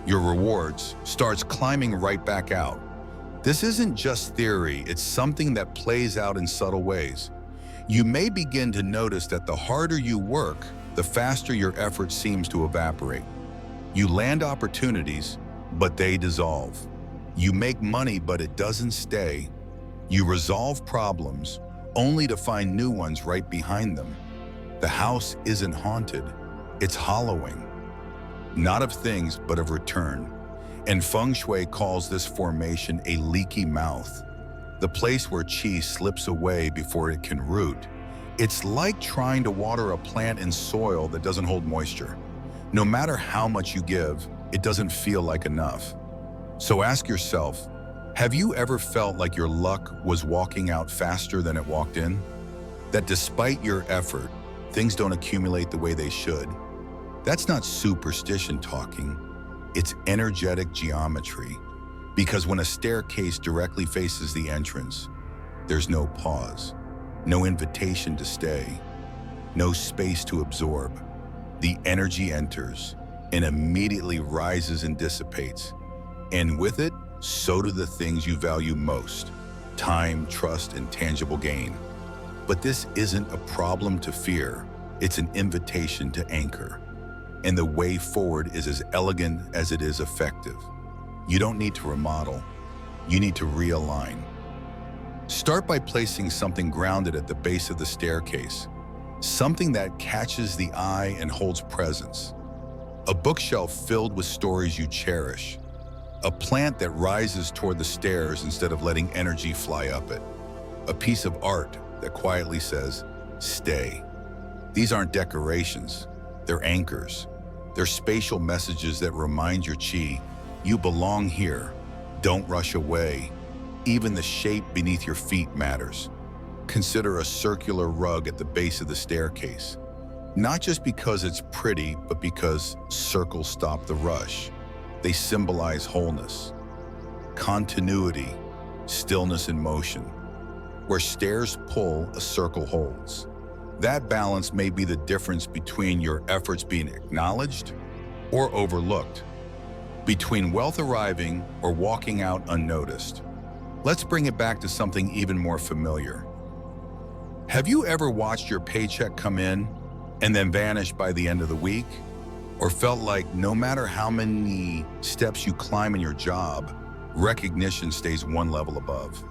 your rewards starts climbing right back out. This isn't just theory, it's something that plays out in subtle ways. You may begin to notice that the harder you work, the faster your effort seems to evaporate. You land opportunities, but they dissolve. You make money, but it doesn't stay. You resolve problems, only to find new ones right behind them. The house isn't haunted, it's hollowing. Not of things, but of return. And Feng Shui calls this formation a leaky mouth, the place where qi slips away before it can root. It's like trying to water a plant in soil that doesn't hold moisture. No matter how much you give, it doesn't feel like enough. So ask yourself, have you ever felt like your luck was walking out faster than it walked in? That despite your effort, things don't accumulate the way they should? That's not superstition talking. It's energetic geometry. Because when a staircase directly faces the entrance, there's no pause, no invitation to stay, no space to absorb. The energy enters and immediately rises and dissipates. And with it, so do the things you value most: time, trust, and tangible gain. But this isn't a problem to fear, it's an invitation to anchor. And the way forward is as elegant as it is effective. You don't need to remodel, you need to realign. Start by placing something grounded at the base of the staircase, something that catches the eye and holds presence. A bookshelf filled with stories you cherish, a plant that rises toward the stairs instead of letting energy fly up it, a piece of art that quietly says, "Stay." These aren't decorations, they're anchors. They're spatial messages that remind your qi, you belong here, don't rush away. Even the shape beneath your feet matters. Consider a circular rug at the base of the staircase. Not just because it's pretty, but because circles stop the rush. They symbolize wholeness, continuity, stillness in motion. Where stairs pull, a circle holds. That balance may be the difference between your efforts being acknowledged or overlooked, between wealth arriving or walking out unnoticed. Let's bring it back to something even more familiar. Have you ever watched your paycheck come in and then vanish by the end of the week? Or felt like no matter how many steps you climb in your job, recognition stays one level above?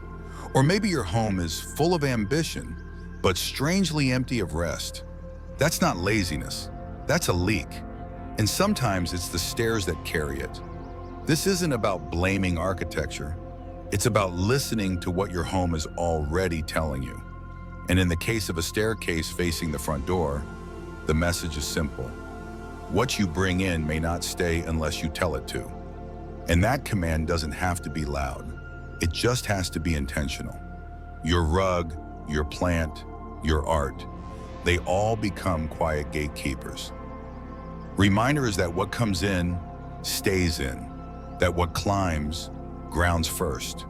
Or maybe your home is full of ambition, but strangely empty of rest. That's not laziness, that's a leak. And sometimes it's the stairs that carry it. This isn't about blaming architecture. It's about listening to what your home is already telling you. And in the case of a staircase facing the front door, the message is simple. What you bring in may not stay unless you tell it to. And that command doesn't have to be loud. It just has to be intentional. Your rug, your plant, your art, they all become quiet gatekeepers. Reminder is that what comes in, stays in. That what climbs, grounds first.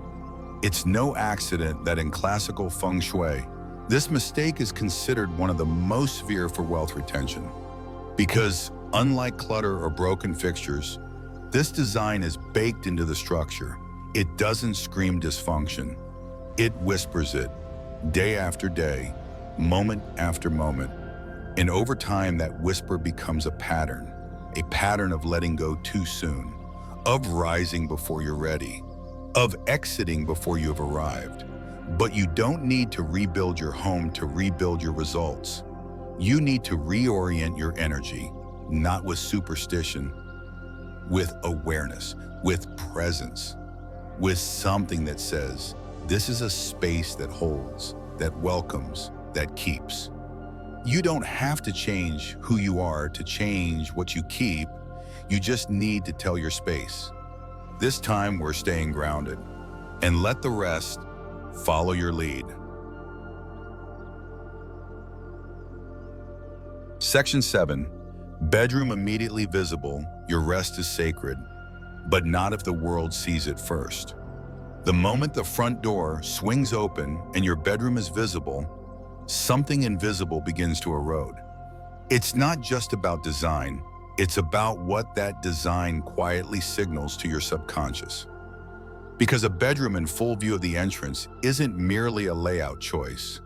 It's no accident that in classical Feng Shui, this mistake is considered one of the most severe for wealth retention. Because unlike clutter or broken fixtures, this design is baked into the structure. It doesn't scream dysfunction. It whispers it, day after day, moment after moment. And over time, that whisper becomes a pattern of letting go too soon, of rising before you're ready, of exiting before you've arrived. But you don't need to rebuild your home to rebuild your results. You need to reorient your energy, not with superstition, with awareness, with presence. with something that says, this is a space that holds, that welcomes, that keeps. You don't have to change who you are to change what you keep. You just need to tell your space, this time we're staying grounded, and let the rest follow your lead. Section 7. Bedroom immediately visible. Your rest is sacred, but not if the world sees it first. The moment the front door swings open and your bedroom is visible, something invisible begins to erode. It's not just about design, it's about what that design quietly signals to your subconscious. Because a bedroom in full view of the entrance isn't merely a layout choice,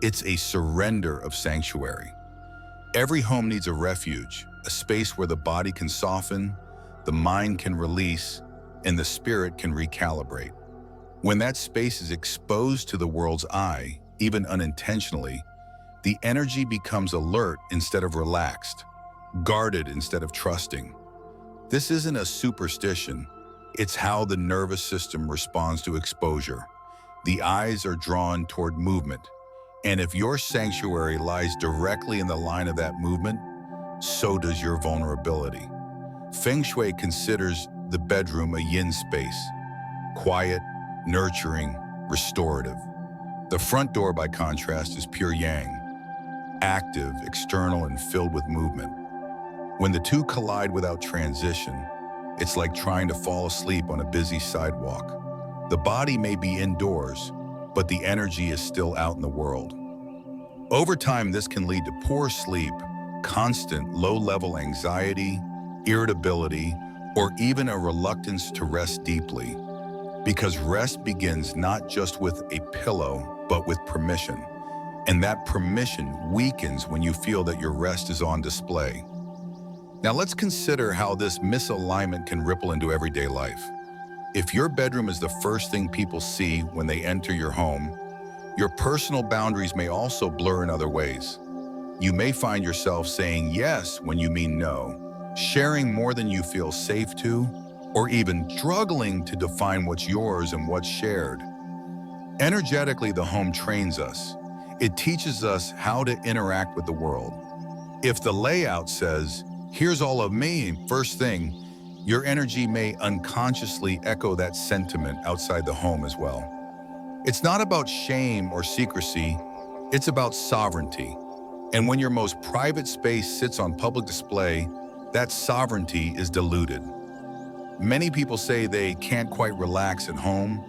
it's a surrender of sanctuary. Every home needs a refuge, a space where the body can soften, the mind can release, and the spirit can recalibrate. When that space is exposed to the world's eye, even unintentionally, the energy becomes alert instead of relaxed, guarded instead of trusting. This isn't a superstition, it's how the nervous system responds to exposure. The eyes are drawn toward movement, and if your sanctuary lies directly in the line of that movement, so does your vulnerability. Feng Shui considers the bedroom a yin space, quiet, nurturing, restorative. The front door, by contrast, is pure yang, active, external, and filled with movement. When the two collide without transition, it's like trying to fall asleep on a busy sidewalk. The body may be indoors, but the energy is still out in the world. Over time, this can lead to poor sleep, constant low-level anxiety, irritability, or even a reluctance to rest deeply. Because rest begins not just with a pillow, but with permission. And that permission weakens when you feel that your rest is on display. Now let's consider how this misalignment can ripple into everyday life. If your bedroom is the first thing people see when they enter your home, your personal boundaries may also blur in other ways. You may find yourself saying yes when you mean no, sharing more than you feel safe to, or even struggling to define what's yours and what's shared. Energetically, the home trains us. It teaches us how to interact with the world. If the layout says, here's all of me, first thing, your energy may unconsciously echo that sentiment outside the home as well. It's not about shame or secrecy, it's about sovereignty. And when your most private space sits on public display, that sovereignty is diluted. Many people say they can't quite relax at home,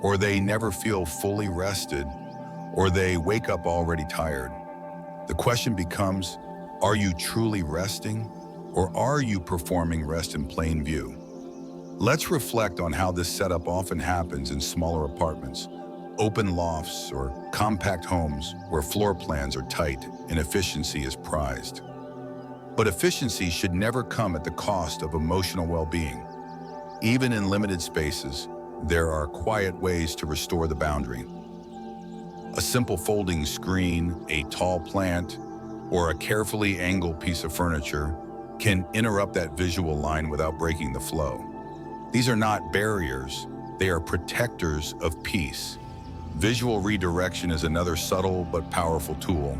or they never feel fully rested, or they wake up already tired. The question becomes, are you truly resting, or are you performing rest in plain view? Let's reflect on how this setup often happens in smaller apartments, open lofts, or compact homes where floor plans are tight and efficiency is prized. But efficiency should never come at the cost of emotional well-being. Even in limited spaces, there are quiet ways to restore the boundary. A simple folding screen, a tall plant, or a carefully angled piece of furniture can interrupt that visual line without breaking the flow. These are not barriers, they are protectors of peace. Visual redirection is another subtle but powerful tool.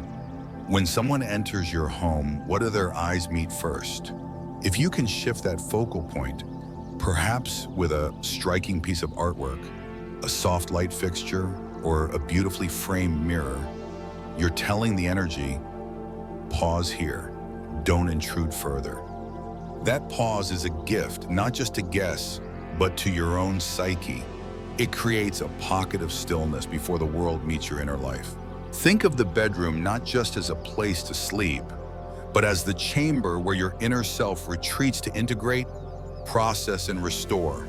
When someone enters your home, what do their eyes meet first? If you can shift that focal point, perhaps with a striking piece of artwork, a soft light fixture, or a beautifully framed mirror, you're telling the energy, pause here, don't intrude further. That pause is a gift, not just to guests, but to your own psyche. It creates a pocket of stillness before the world meets your inner life. Think of the bedroom not just as a place to sleep, but as the chamber where your inner self retreats to integrate, process, and restore.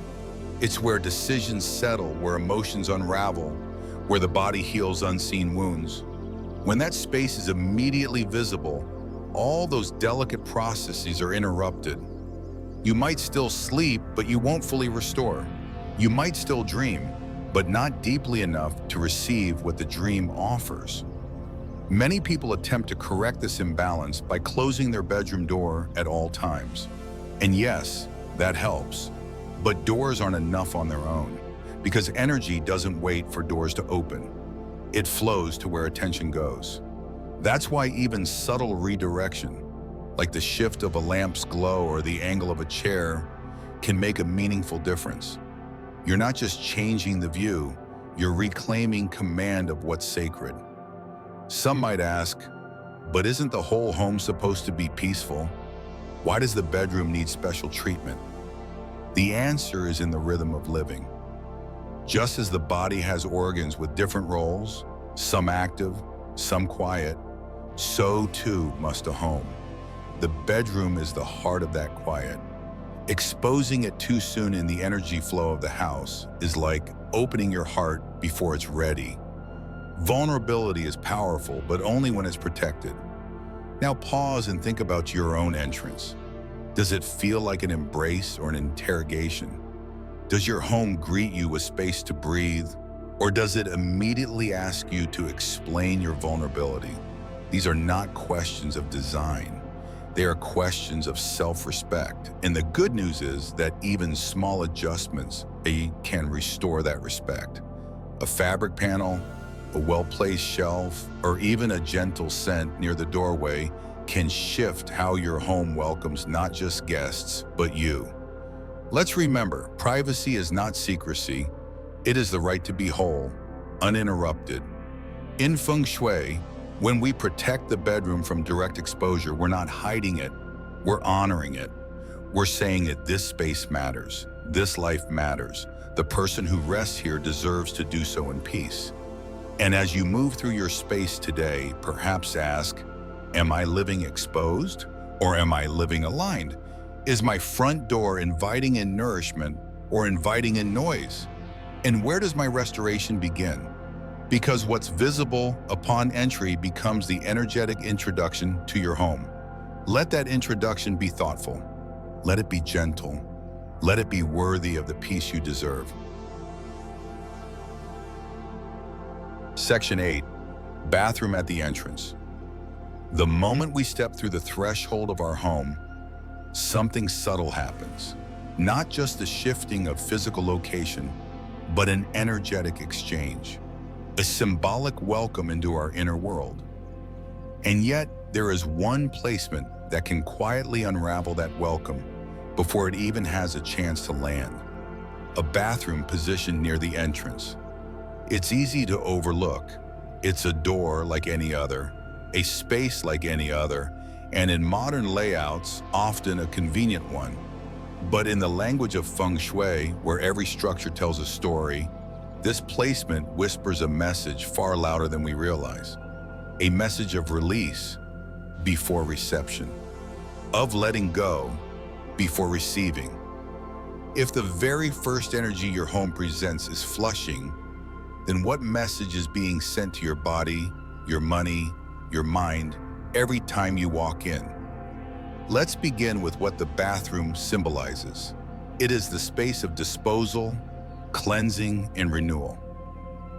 It's where decisions settle, where emotions unravel, where the body heals unseen wounds. When that space is immediately visible, all those delicate processes are interrupted. You might still sleep, but you won't fully restore. You might still dream, but not deeply enough to receive what the dream offers. Many people attempt to correct this imbalance by closing their bedroom door at all times. And yes, that helps. But doors aren't enough on their own. because energy doesn't wait for doors to open. It flows to where attention goes. That's why even subtle redirection, like the shift of a lamp's glow or the angle of a chair, can make a meaningful difference. You're not just changing the view, you're reclaiming command of what's sacred. Some might ask, but isn't the whole home supposed to be peaceful? Why does the bedroom need special treatment? The answer is in the rhythm of living. Just as the body has organs with different roles, some active, some quiet, so too must a home. The bedroom is the heart of that quiet. Exposing it too soon in the energy flow of the house is like opening your heart before it's ready. Vulnerability is powerful, but only when it's protected. Now pause and think about your own entrance. Does it feel like an embrace or an interrogation? Does your home greet you with space to breathe, or does it immediately ask you to explain your vulnerability? These are not questions of design. They are questions of self-respect. And the good news is that even small adjustments can restore that respect. A fabric panel, a well-placed shelf, or even a gentle scent near the doorway can shift how your home welcomes not just guests, but you. Let's remember, privacy is not secrecy. It is the right to be whole, uninterrupted. In Feng Shui, when we protect the bedroom from direct exposure, we're not hiding it, we're honoring it. We're saying that this space matters, this life matters. The person who rests here deserves to do so in peace. And as you move through your space today, perhaps ask, am I living exposed or am I living aligned? Is my front door inviting in nourishment or inviting in noise? And where does my restoration begin? Because what's visible upon entry becomes the energetic introduction to your home. Let that introduction be thoughtful. Let it be gentle. Let it be worthy of the peace you deserve. Section 8, bathroom at the entrance. The moment we step through the threshold of our home, something subtle happens. Not just the shifting of physical location, but an energetic exchange. A symbolic welcome into our inner world. And yet, there is one placement that can quietly unravel that welcome before it even has a chance to land. A bathroom positioned near the entrance. It's easy to overlook. It's a door like any other, a space like any other, and in modern layouts, often a convenient one. But in the language of Feng Shui, where every structure tells a story, this placement whispers a message far louder than we realize. A message of release before reception, of letting go before receiving. If the very first energy your home presents is flushing, then what message is being sent to your body, your money, your mind, every time you walk in? Let's begin with what the bathroom symbolizes. It is the space of disposal, cleansing, and renewal.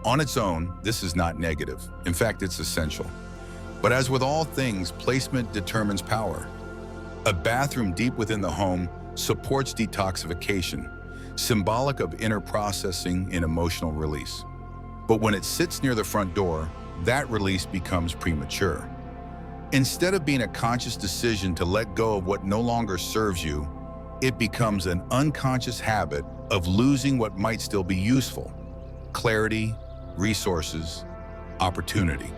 On its own, this is not negative. In fact, it's essential. But as with all things, placement determines power. A bathroom deep within the home supports detoxification, symbolic of inner processing and emotional release. But when it sits near the front door, that release becomes premature. Instead of being a conscious decision to let go of what no longer serves you, it becomes an unconscious habit of losing what might still be useful: clarity, resources, opportunity.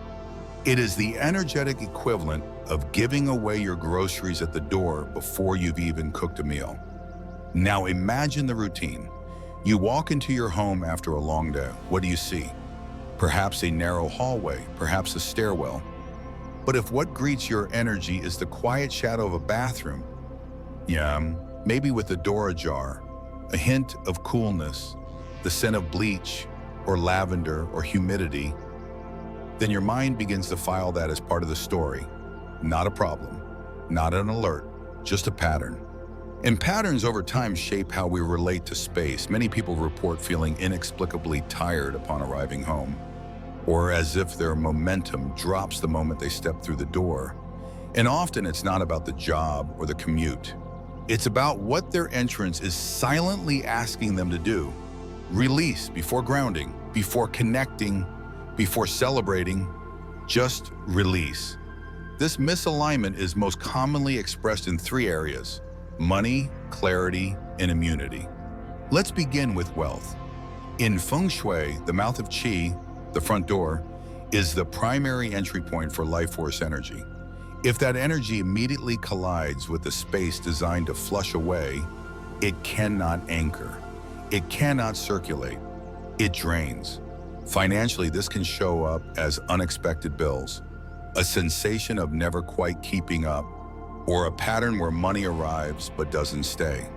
It is the energetic equivalent of giving away your groceries at the door before you've even cooked a meal. Now imagine the routine. You walk into your home after a long day. What do you see? Perhaps a narrow hallway, perhaps a stairwell. But if what greets your energy is the quiet shadow of a bathroom, maybe with the door ajar, a hint of coolness, the scent of bleach or lavender or humidity, then your mind begins to file that as part of the story. Not a problem, not an alert, just a pattern. And patterns over time shape how we relate to space. Many people report feeling inexplicably tired upon arriving home, or as if their momentum drops the moment they step through the door. And often it's not about the job or the commute. It's about what their entrance is silently asking them to do. Release before grounding, before connecting, before celebrating. Just release. This misalignment is most commonly expressed in three areas: money, clarity, and immunity. Let's begin with wealth. In Feng Shui, the mouth of Qi, the front door, is the primary entry point for life force energy. If that energy immediately collides with the space designed to flush away, it cannot anchor. It cannot circulate. It drains. Financially, this can show up as unexpected bills, a sensation of never quite keeping up, or a pattern where money arrives but doesn't stay.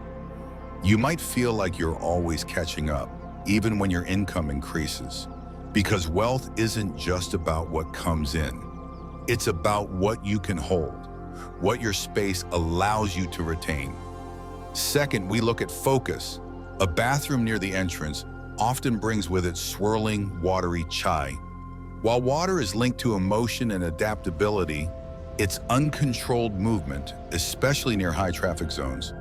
You might feel like you're always catching up, even when your income increases, because wealth isn't just about what comes in. It's about what you can hold, what your space allows you to retain. Second, we look at focus. A bathroom near the entrance often brings with it swirling, watery chai. While water is linked to emotion and adaptability, its uncontrolled movement, especially near high traffic zones,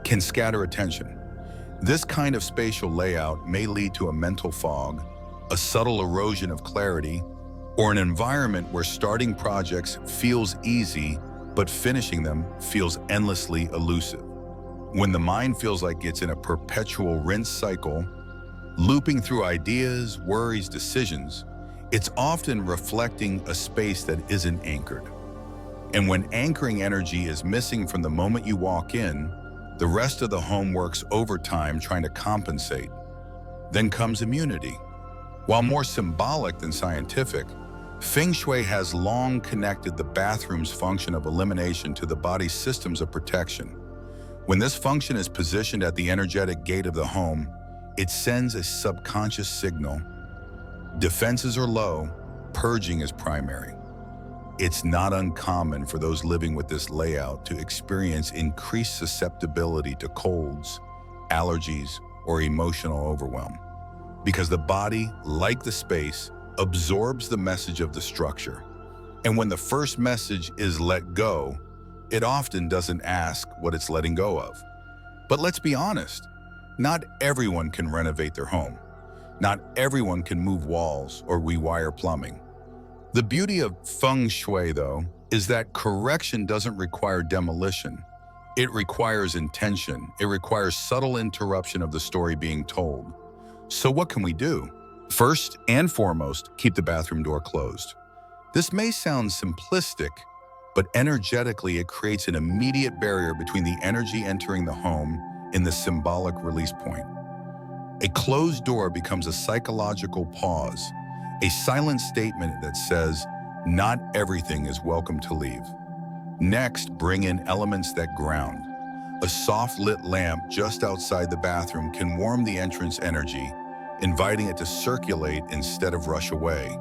can scatter attention. This kind of spatial layout may lead to a mental fog, a subtle erosion of clarity, or an environment where starting projects feels easy, but finishing them feels endlessly elusive. When the mind feels like it's in a perpetual rinse cycle, looping through ideas, worries, decisions, it's often reflecting a space that isn't anchored. And when anchoring energy is missing from the moment you walk in, the rest of the home works overtime trying to compensate. Then comes immunity. While more symbolic than scientific, Feng Shui has long connected the bathroom's function of elimination to the body's systems of protection. When this function is positioned at the energetic gate of the home, it sends a subconscious signal. Defenses are low, purging is primary. It's not uncommon for those living with this layout to experience increased susceptibility to colds, allergies, or emotional overwhelm, because the body, like the space, absorbs the message of the structure. And when the first message is let go, it often doesn't ask what it's letting go of. But let's be honest, not everyone can renovate their home. Not everyone can move walls or rewire plumbing. The beauty of Feng Shui, though, is that correction doesn't require demolition. It requires intention. It requires subtle interruption of the story being told. So what can we do? First and foremost, keep the bathroom door closed. This may sound simplistic, but energetically it creates an immediate barrier between the energy entering the home and the symbolic release point. A closed door becomes a psychological pause, a silent statement that says, not everything is welcome to leave. Next, bring in elements that ground. A soft lit lamp just outside the bathroom can warm the entrance energy, inviting it to circulate instead of rush away.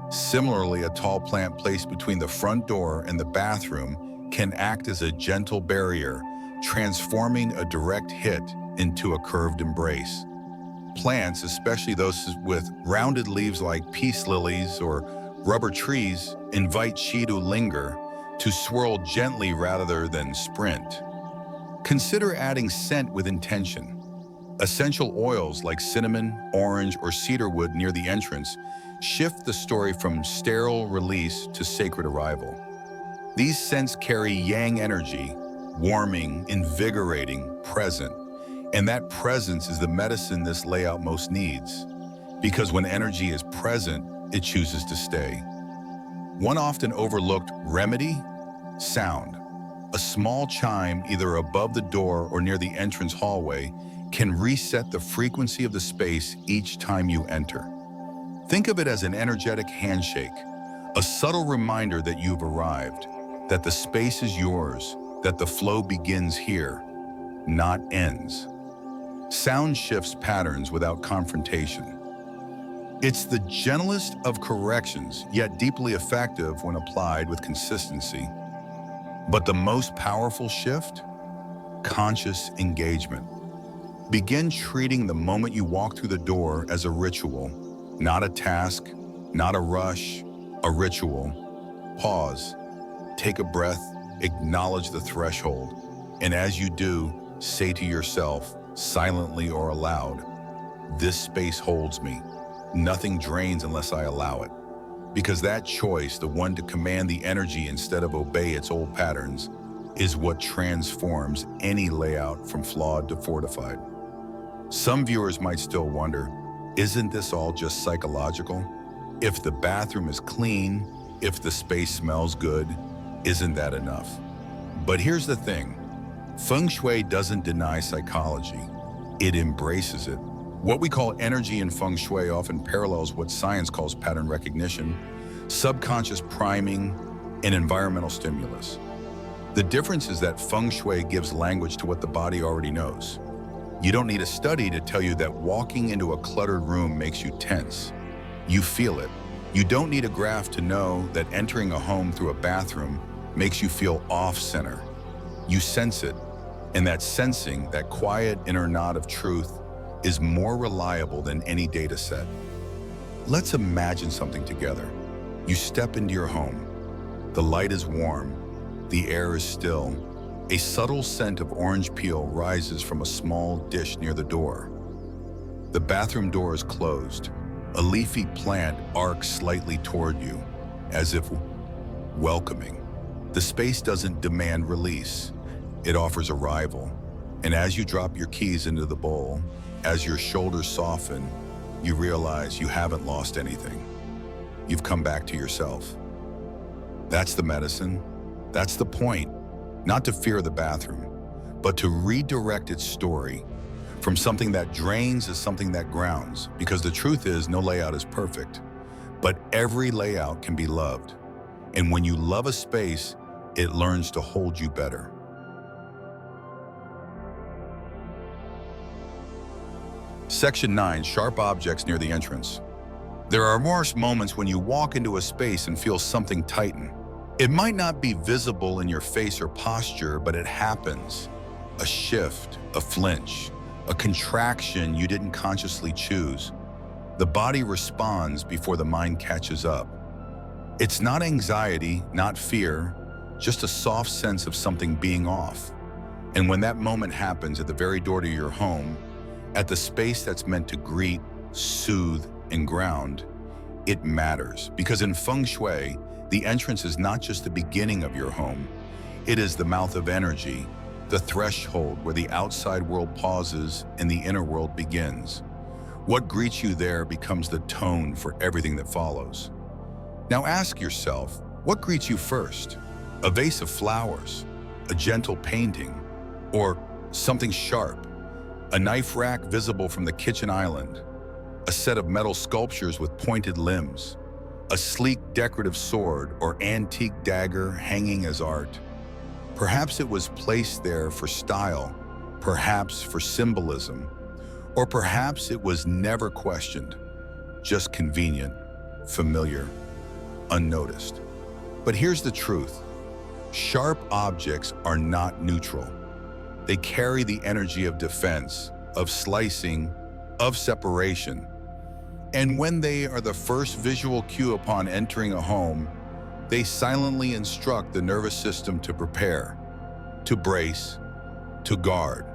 Similarly, a tall plant placed between the front door and the bathroom can act as a gentle barrier, transforming a direct hit into a curved embrace. Plants, especially those with rounded leaves like peace lilies or rubber trees, invite Qi to linger, to swirl gently rather than sprint. Consider adding scent with intention. Essential oils like cinnamon, orange, or cedarwood near the entrance shift the story from sterile release to sacred arrival. These scents carry yang energy, warming, invigorating, present. And that presence is the medicine this layout most needs, because when energy is present, it chooses to stay. One often overlooked remedy? Sound. A small chime either above the door or near the entrance hallway can reset the frequency of the space each time you enter. Think of it as an energetic handshake, a subtle reminder that you've arrived, that the space is yours, that the flow begins here, not ends. Sound shifts patterns without confrontation. It's the gentlest of corrections, yet deeply effective when applied with consistency. But the most powerful shift? Conscious engagement. Begin treating the moment you walk through the door as a ritual, not a task, not a rush, a ritual. Pause, take a breath, acknowledge the threshold, and as you do, say to yourself, silently or aloud, This space holds me. Nothing drains unless I allow it. Because that choice, the one to command the energy instead of obey its old patterns, is what transforms any layout from flawed to fortified. Some viewers might still wonder, isn't this all just psychological? If the bathroom is clean, if the space smells good, isn't that enough? But here's the thing. Feng Shui doesn't deny psychology. It embraces it. What we call energy in Feng Shui often parallels what science calls pattern recognition, subconscious priming, and environmental stimulus. The difference is that Feng Shui gives language to what the body already knows. You don't need a study to tell you that walking into a cluttered room makes you tense. You feel it. You don't need a graph to know that entering a home through a bathroom makes you feel off-center. You sense it, and that sensing, that quiet inner nod of truth, is more reliable than any data set. Let's imagine something together. You step into your home. The light is warm. The air is still. A subtle scent of orange peel rises from a small dish near the door. The bathroom door is closed. A leafy plant arcs slightly toward you, as if welcoming. The space doesn't demand release. It offers arrival. And as you drop your keys into the bowl, as your shoulders soften, you realize you haven't lost anything. You've come back to yourself. That's the medicine. That's the point. Not to fear the bathroom, but to redirect its story from something that drains to something that grounds. Because the truth is, no layout is perfect, but every layout can be loved. And when you love a space, it learns to hold you better. Section 9, sharp objects near the entrance. There are more moments when you walk into a space and feel something tighten. It might not be visible in your face or posture, but it happens. A shift, a flinch, a contraction you didn't consciously choose. The body responds before the mind catches up. It's not anxiety, not fear, just a soft sense of something being off. And when that moment happens at the very door to your home, at the space that's meant to greet, soothe, and ground, it matters. Because in Feng Shui, the entrance is not just the beginning of your home. It is the mouth of energy, the threshold where the outside world pauses and the inner world begins. What greets you there becomes the tone for everything that follows. Now ask yourself, what greets you first? A vase of flowers, a gentle painting, or something sharp? A knife rack visible from the kitchen island, a set of metal sculptures with pointed limbs, a sleek decorative sword or antique dagger hanging as art. Perhaps it was placed there for style, perhaps for symbolism, or perhaps it was never questioned, just convenient, familiar, unnoticed. But here's the truth. Sharp objects are not neutral. They carry the energy of defense, of slicing, of separation. And when they are the first visual cue upon entering a home, they silently instruct the nervous system to prepare, to brace, to guard.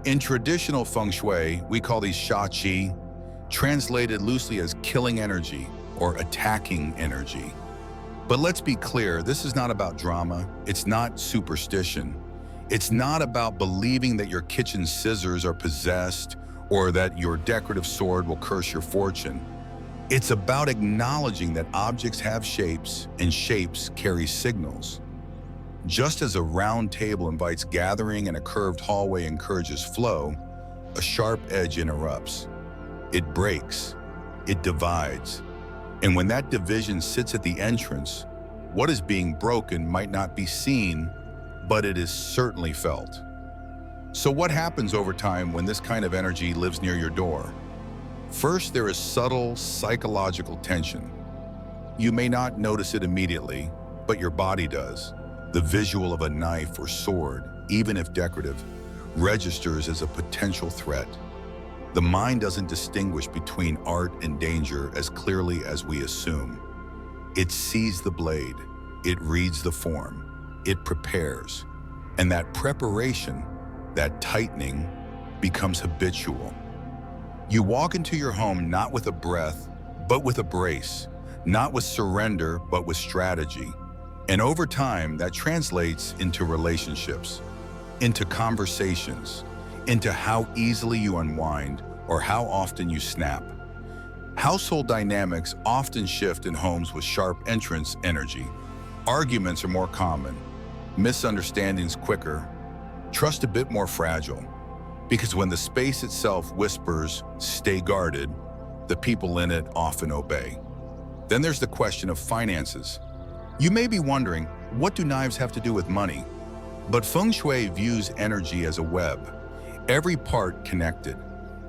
In traditional Feng Shui, we call these sha-qi, translated loosely as killing energy or attacking energy. But let's be clear, this is not about drama. It's not superstition. It's not about believing that your kitchen scissors are possessed or that your decorative sword will curse your fortune. It's about acknowledging that objects have shapes and shapes carry signals. Just as a round table invites gathering and a curved hallway encourages flow, a sharp edge interrupts. It breaks, it divides. And when that division sits at the entrance, what is being broken might not be seen, but it is certainly felt. So what happens over time when this kind of energy lives near your door? First, there is subtle psychological tension. You may not notice it immediately, but your body does. The visual of a knife or sword, even if decorative, registers as a potential threat. The mind doesn't distinguish between art and danger as clearly as we assume. It sees the blade, it reads the form, it prepares. And that preparation, that tightening, becomes habitual. You walk into your home not with a breath, but with a brace, not with surrender, but with strategy. And over time, that translates into relationships, into conversations, into how easily you unwind or how often you snap. Household dynamics often shift in homes with sharp entrance energy. Arguments are more common, misunderstandings quicker, trust a bit more fragile. Because when the space itself whispers, "Stay guarded," the people in it often obey. Then there's the question of finances. You may be wondering, what do knives have to do with money? But Feng Shui views energy as a web, every part connected.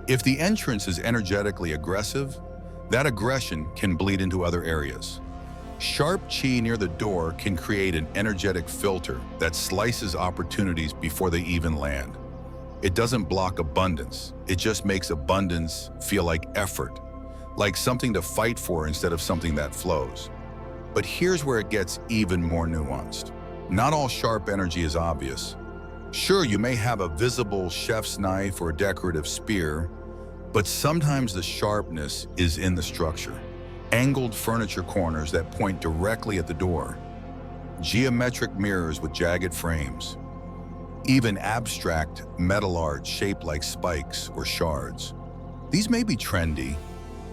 If the entrance is energetically aggressive, that aggression can bleed into other areas. Sharp qi near the door can create an energetic filter that slices opportunities before they even land. It doesn't block abundance, it just makes abundance feel like effort, like something to fight for instead of something that flows. But here's where it gets even more nuanced. Not all sharp energy is obvious. Sure, you may have a visible chef's knife or decorative spear, but sometimes the sharpness is in the structure. Angled furniture corners that point directly at the door, geometric mirrors with jagged frames, even abstract metal art shaped like spikes or shards. These may be trendy,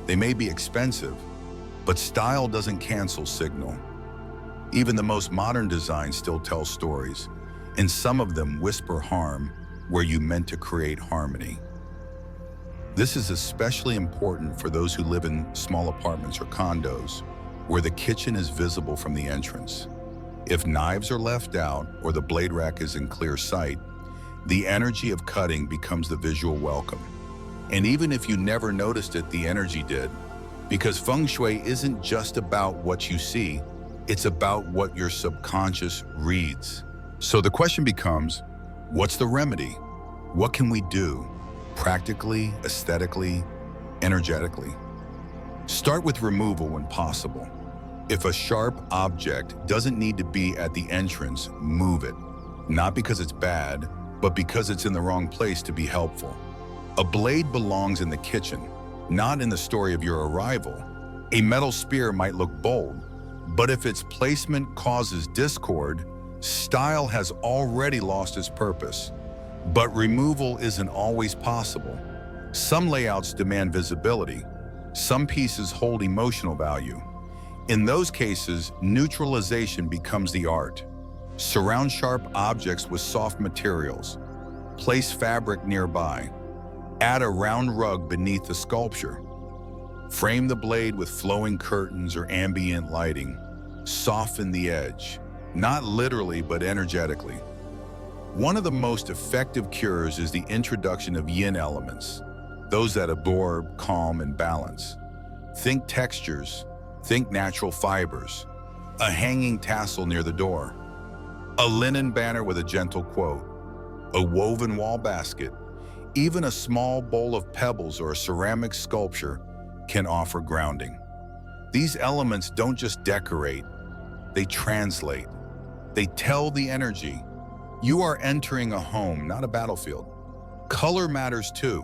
they may be expensive, but style doesn't cancel signal. Even the most modern designs still tell stories, and some of them whisper harm where you meant to create harmony. This is especially important for those who live in small apartments or condos, where the kitchen is visible from the entrance. If knives are left out or the blade rack is in clear sight, the energy of cutting becomes the visual welcome. And even if you never noticed it, the energy did. Because Feng Shui isn't just about what you see, it's about what your subconscious reads. So the question becomes, what's the remedy? What can we do? Practically, aesthetically, energetically. Start with removal when possible. If a sharp object doesn't need to be at the entrance, move it. Not because it's bad, but because it's in the wrong place to be helpful. A blade belongs in the kitchen, not in the story of your arrival. A metal spear might look bold, but if its placement causes discord, style has already lost its purpose. But removal isn't always possible. Some layouts demand visibility. Some pieces hold emotional value. In those cases, neutralization becomes the art. Surround sharp objects with soft materials. Place fabric nearby. Add a round rug beneath the sculpture. Frame the blade with flowing curtains or ambient lighting. Soften the edge, not literally but energetically. One of the most effective cures is the introduction of yin elements, those that absorb, calm, and balance. Think textures, think natural fibers, a hanging tassel near the door, a linen banner with a gentle quote, a woven wall basket, even a small bowl of pebbles or a ceramic sculpture can offer grounding. These elements don't just decorate, they translate. They tell the energy. You are entering a home, not a battlefield. Color matters too.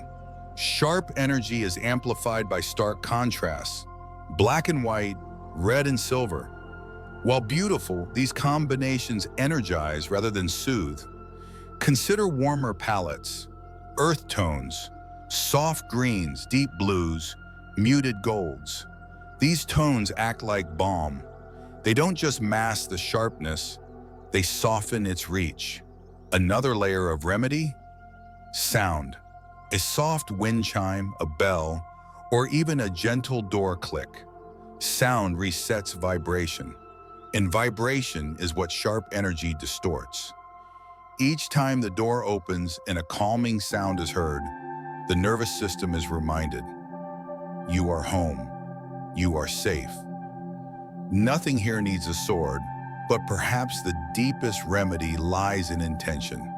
Sharp energy is amplified by stark contrasts. Black and white, red and silver. While beautiful, these combinations energize rather than soothe. Consider warmer palettes, earth tones, soft greens, deep blues, muted golds. These tones act like balm. They don't just mask the sharpness, they soften its reach. Another layer of remedy? Sound. A soft wind chime, a bell, or even a gentle door click. Sound resets vibration, and vibration is what sharp energy distorts. Each time the door opens and a calming sound is heard, the nervous system is reminded, you are home, you are safe. Nothing here needs a sword, but perhaps the deepest remedy lies in intention.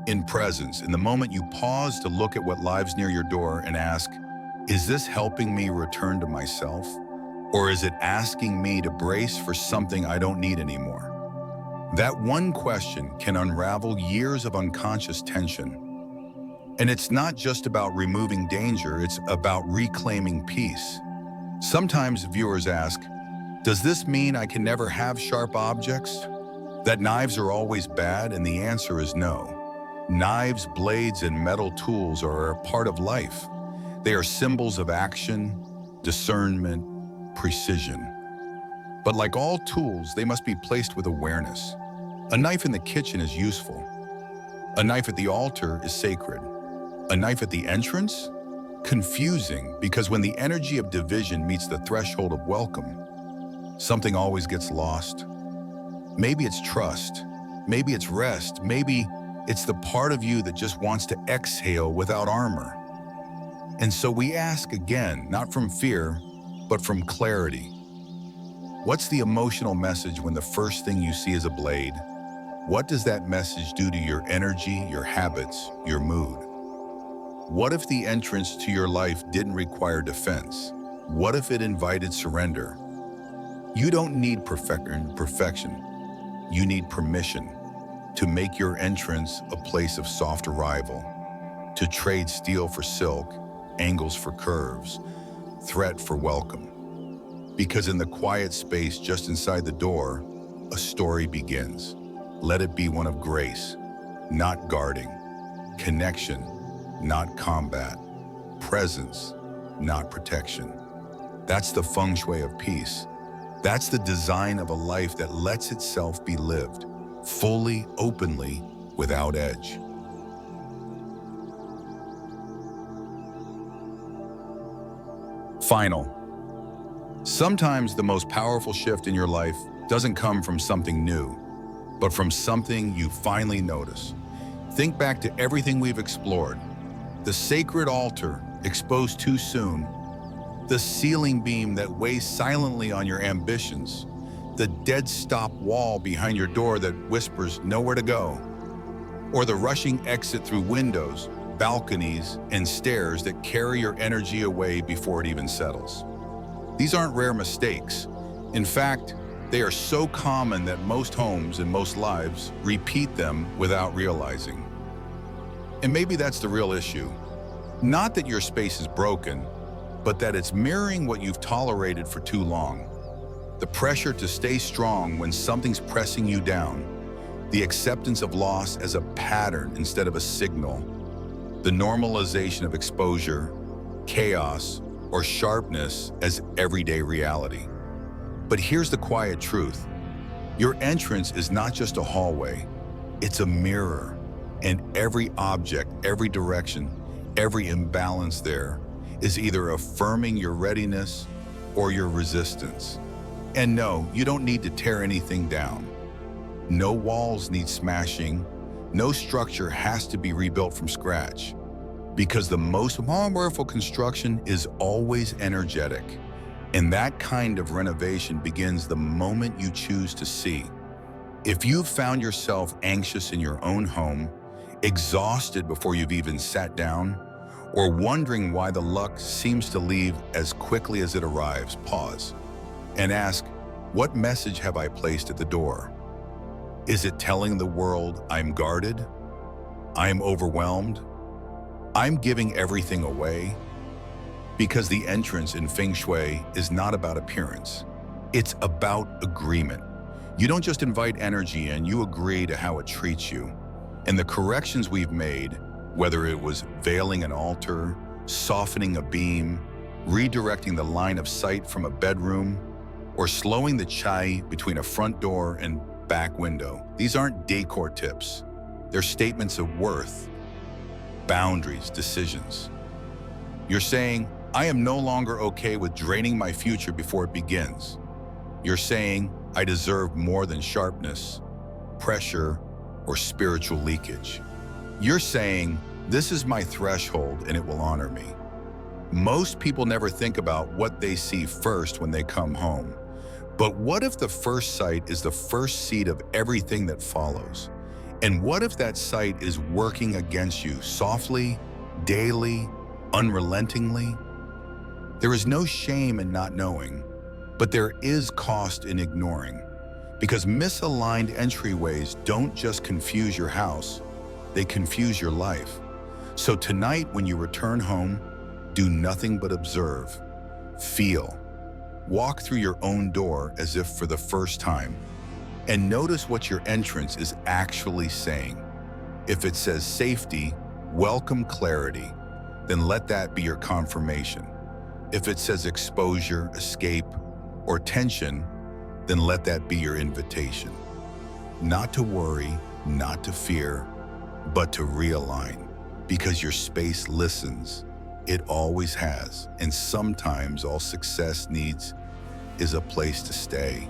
In presence, in the moment you pause to look at what lies near your door and ask, is this helping me return to myself? Or is it asking me to brace for something I don't need anymore? That one question can unravel years of unconscious tension. And it's not just about removing danger, it's about reclaiming peace. Sometimes viewers ask, does this mean I can never have sharp objects? That knives are always bad? And the answer is no. Knives, blades, and metal tools are a part of life. They are symbols of action, discernment, precision. But like all tools, they must be placed with awareness. A knife in the kitchen is useful. A knife at the altar is sacred. A knife at the entrance? Confusing, because when the energy of division meets the threshold of welcome, something always gets lost. Maybe it's trust, maybe it's rest, maybe it's the part of you that just wants to exhale without armor. And so we ask again, not from fear, but from clarity. What's the emotional message when the first thing you see is a blade? What does that message do to your energy, your habits, your mood? What if the entrance to your life didn't require defense? What if it invited surrender? You don't need perfection. You need permission to make your entrance a place of soft arrival, to trade steel for silk, angles for curves, threat for welcome. Because in the quiet space just inside the door, a story begins. Let it be one of grace, not guarding, connection, not combat, presence, not protection. That's the Feng Shui of peace. That's the design of a life that lets itself be lived, fully, openly, without edge. Final. Sometimes the most powerful shift in your life doesn't come from something new, but from something you finally notice. Think back to everything we've explored. The sacred altar exposed too soon, the ceiling beam that weighs silently on your ambitions, the dead stop wall behind your door that whispers nowhere to go, or the rushing exit through windows, balconies, and stairs that carry your energy away before it even settles. These aren't rare mistakes. In fact, they are so common that most homes and most lives repeat them without realizing. And maybe that's the real issue. Not that your space is broken, but that it's mirroring what you've tolerated for too long. The pressure to stay strong when something's pressing you down, the acceptance of loss as a pattern instead of a signal, the normalization of exposure, chaos, or sharpness as everyday reality. But here's the quiet truth. Your entrance is not just a hallway, it's a mirror. And every object, every direction, every imbalance there is either affirming your readiness or your resistance. And no, you don't need to tear anything down. No walls need smashing. No structure has to be rebuilt from scratch. Because the most powerful construction is always energetic. And that kind of renovation begins the moment you choose to see. If you've found yourself anxious in your own home, exhausted before you've even sat down, or wondering why the luck seems to leave as quickly as it arrives, pause and ask, what message have I placed at the door? Is it telling the world I'm guarded? I'm overwhelmed? I'm giving everything away? Because the entrance in Feng Shui is not about appearance. It's about agreement. You don't just invite energy in, you agree to how it treats you. And the corrections we've made, whether it was veiling an altar, softening a beam, redirecting the line of sight from a bedroom, or slowing the chai between a front door and back window, these aren't decor tips. They're statements of worth, boundaries, decisions. You're saying, I am no longer okay with draining my future before it begins. You're saying, I deserve more than sharpness, pressure, or spiritual leakage. You're saying, this is my threshold and it will honor me. Most people never think about what they see first when they come home. But what if the first sight is the first seed of everything that follows? And what if that sight is working against you softly, daily, unrelentingly? There is no shame in not knowing, but there is cost in ignoring. Because misaligned entryways don't just confuse your house, they confuse your life. So tonight, when you return home, do nothing but observe, feel, walk through your own door as if for the first time, and notice what your entrance is actually saying. If it says safety, welcome clarity, then let that be your confirmation. If it says exposure, escape, or tension, then let that be your invitation. Not to worry, not to fear, but to realign. Because your space listens. It always has. And sometimes all success needs is a place to stay.